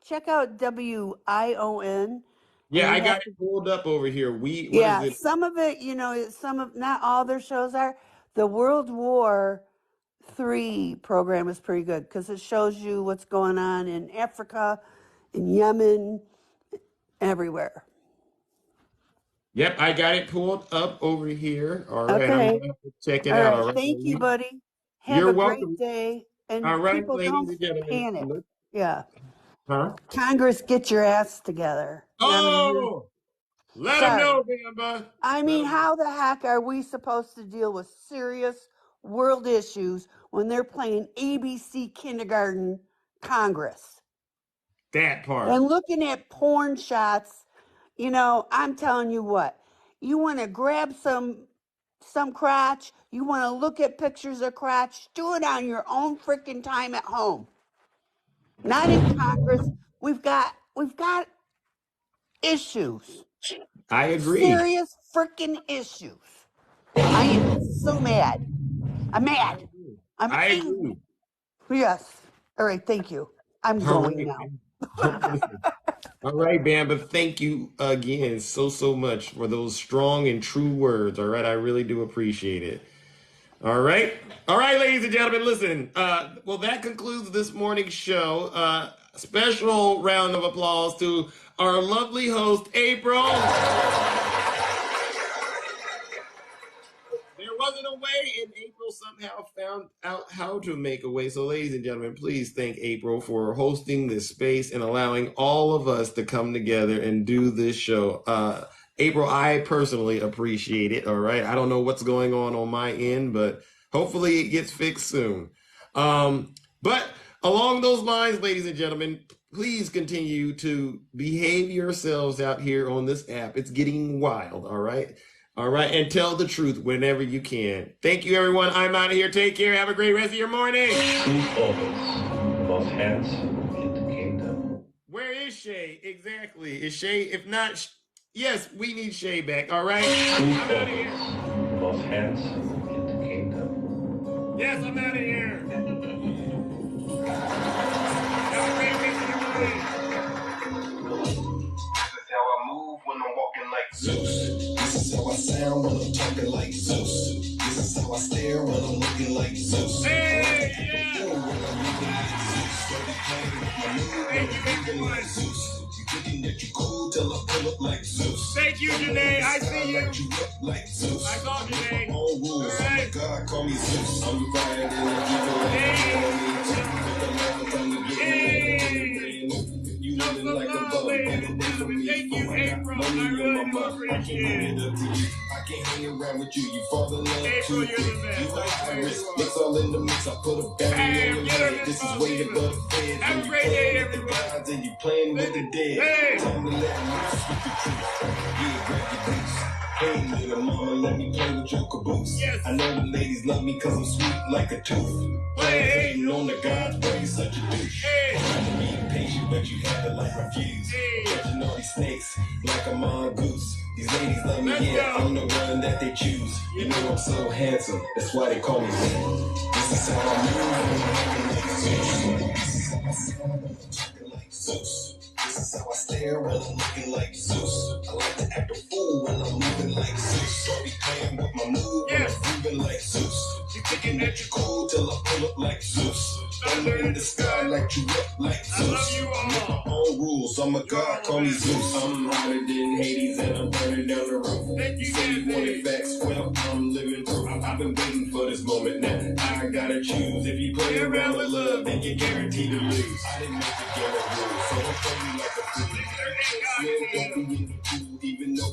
Check out WION. Yeah, I got it pulled up over here. What is it? Some of it, not all their shows are. The World War III program is pretty good because it shows you what's going on in Africa, in Yemen, everywhere. Yep, I got it pulled up over here. All right, Okay. I'm gonna have to check it all out. Right. All right. Thank you, buddy. Have You're a welcome. great day. And all right, people ladies don't and gentlemen. panic. Yeah. Huh? Congress, get your ass together. Let them know, Bamba. I mean, how the heck are we supposed to deal with serious world issues when they're playing ABC kindergarten Congress? That part. And looking at porn shots, I'm telling you what, you want to grab some crotch, you want to look at pictures of crotch, do it on your own freaking time at home. Not in Congress. We've got issues. I agree. Serious freaking issues. I am so mad. I'm mad. I'm angry. Yes. All right. Thank you. I'm going now. All right, Bamba. Thank you again so much for those strong and true words. All right. I really do appreciate it. All right. All right, ladies and gentlemen, listen. Well, that concludes this morning's show. Special round of applause to our lovely host, April. There wasn't a way in April April somehow found out how to make a way. So, ladies and gentlemen, please thank April for hosting this space and allowing all of us to come together and do this show. April, I personally appreciate it. All right. I don't know what's going on my end, but hopefully it gets fixed soon. But along those lines, ladies and gentlemen, please continue to behave yourselves out here on this app. It's getting wild. All right. All right. And tell the truth whenever you can. Thank you, everyone. I'm out of here. Take care. Have a great rest of your morning. Truth always, most handsome in the kingdom. Where is Shay? Exactly. Is Shay, if not, yes, we need Shay back. All right. Truth always, most handsome in the kingdom. Yes, I'm out of here. Have a great rest of your morning. This is how I move when I'm walking like Zeus. This is how I sound when I'm talking like Zeus. This is how I stare when I'm looking like Zeus. Hey, yeah. Thank you, everyone. Thinking that you cool till I pull up like Zeus. Thank you, Janae. I see you. Light you up like Zeus. I saw Janae. All rules. All right. God, call me Zeus. I'm the fire and I Hey. you living like a bug. Thank you, April. I really do appreciate it. I can't hang around with you. You fall in love April, too you're the best. You like Iris. Mix all in the mix. I put a bounty on your head. This is way above the feds. Have a great day, everyone. And you playing with the dead. Hey. Time to let loose with the truth. Yeah, grab your goose. Hey, little mama, let me play with your caboose. Yes. I know the ladies love me cause I'm sweet like a tooth. Hating on the God's praise, such a douche. Hey. Trying to be impatient, but you had to like refuse. Hey. Catching all these snakes like a mongoose. These ladies love me, Let's yeah, go. I'm the one that they choose. You know I'm so handsome, that's why they call me man. This is how I move when I'm like Zeus. This is how I sound when I'm talking like Zeus. This is how I stare when I'm looking like Zeus. I like to act a fool when I'm moving like Zeus. Don't be playing with my move when I'm moving like Zeus. You thinking that you're cool till I pull up like Zeus. Thunder in the sky like you up like Zeus. I love you all. I make my own rules. I'm a god, call me Zeus. I'm hotter than Hades and I'm burning down the roof. Thank you, Say you wanted facts, well, I'm living proof. I've been waiting for this moment now. I gotta choose. If you play around with love, then you're guaranteed to lose. I didn't make the game of rules, so don't play me like a fool. Still don't be in the pool, even though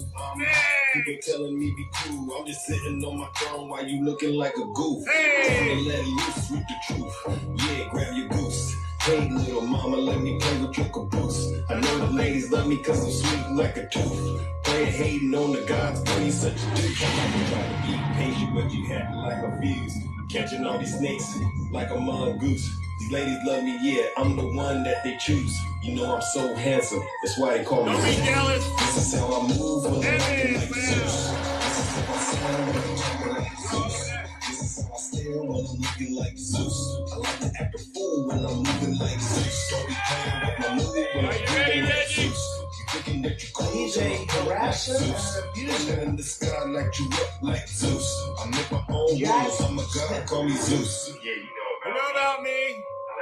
people telling me be cool. I'm just sitting on my throne while you looking like a goof. Hey. Time to let loose with the truth. Yeah, grab your goose. Hey, little mama, let me play with your caboose. I know the ladies love me cause I'm sweet like a tooth. Playing hating on the gods, but he's such a douche. I try to be patient, but you had like a fuse. Catching all these snakes like a mongoose. These ladies love me, yeah, I'm the one that they choose. You know I'm so handsome, that's why they call me. Don't be jealous. This is how I move when I'm Hey, like Zeus. This is how I sound when I'm talking like Zeus. This is how I stare when I'm looking like Zeus. I like to act a fool when I'm moving like Zeus. Don't be playing with my move when I'm moving like Zeus. You thinking that you cool? He's a harasser and an abuser. Thunder in the sky like you up like Zeus. I make my own rules. I'm a god, call me Zeus. Yeah, you know about me. I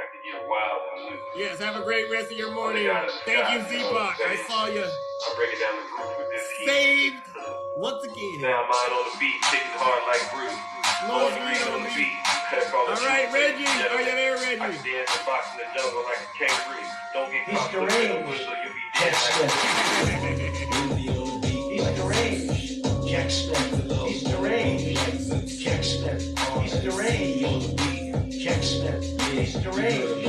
like to get wild and loose. Yes, have a great rest of your morning. Thank you, Z-Bach. I saw you. I'm breaking down the groove with this heat. Saved once again. Sound mine on the beat, kicking hard like Bruce. Lord Green on the beat. All right, Reggie. Are you there, Reggie? I stand the box in the jungle like a kangaroo. Don't get He's caught deranged. so you'll be dead like Jack Smith. He's deranged. Jack Smith. He's deranged. Jack Smith. He's deranged.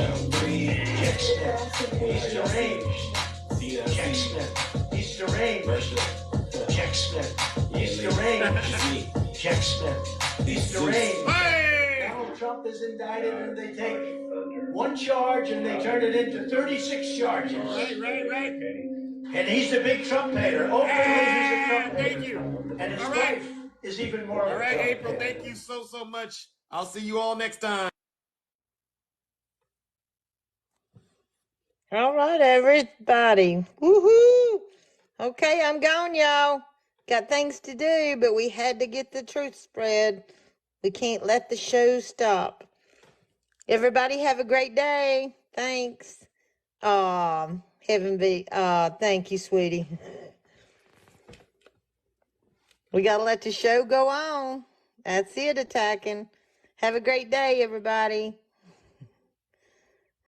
Jack Smith. He's deranged. Jack Smith. He's deranged. Jack Smith. He's deranged. Jack Smith. He's deranged. Donald Trump is indicted and they take one charge and they turn it into 36 charges. Right. And he's the big Trump hater. Openly, he's a Trump hater. Thank you. And his All right. wife is even more. All right, April, thank you so much. I'll see you all next time. All right, everybody. Woohoo! Okay, I'm gone, y'all. Got things to do, but we had to get the truth spread. We can't let the show stop. Everybody have a great day. Thanks. Thank you, sweetie. We got to let the show go on. That's it, attacking. Have a great day, everybody.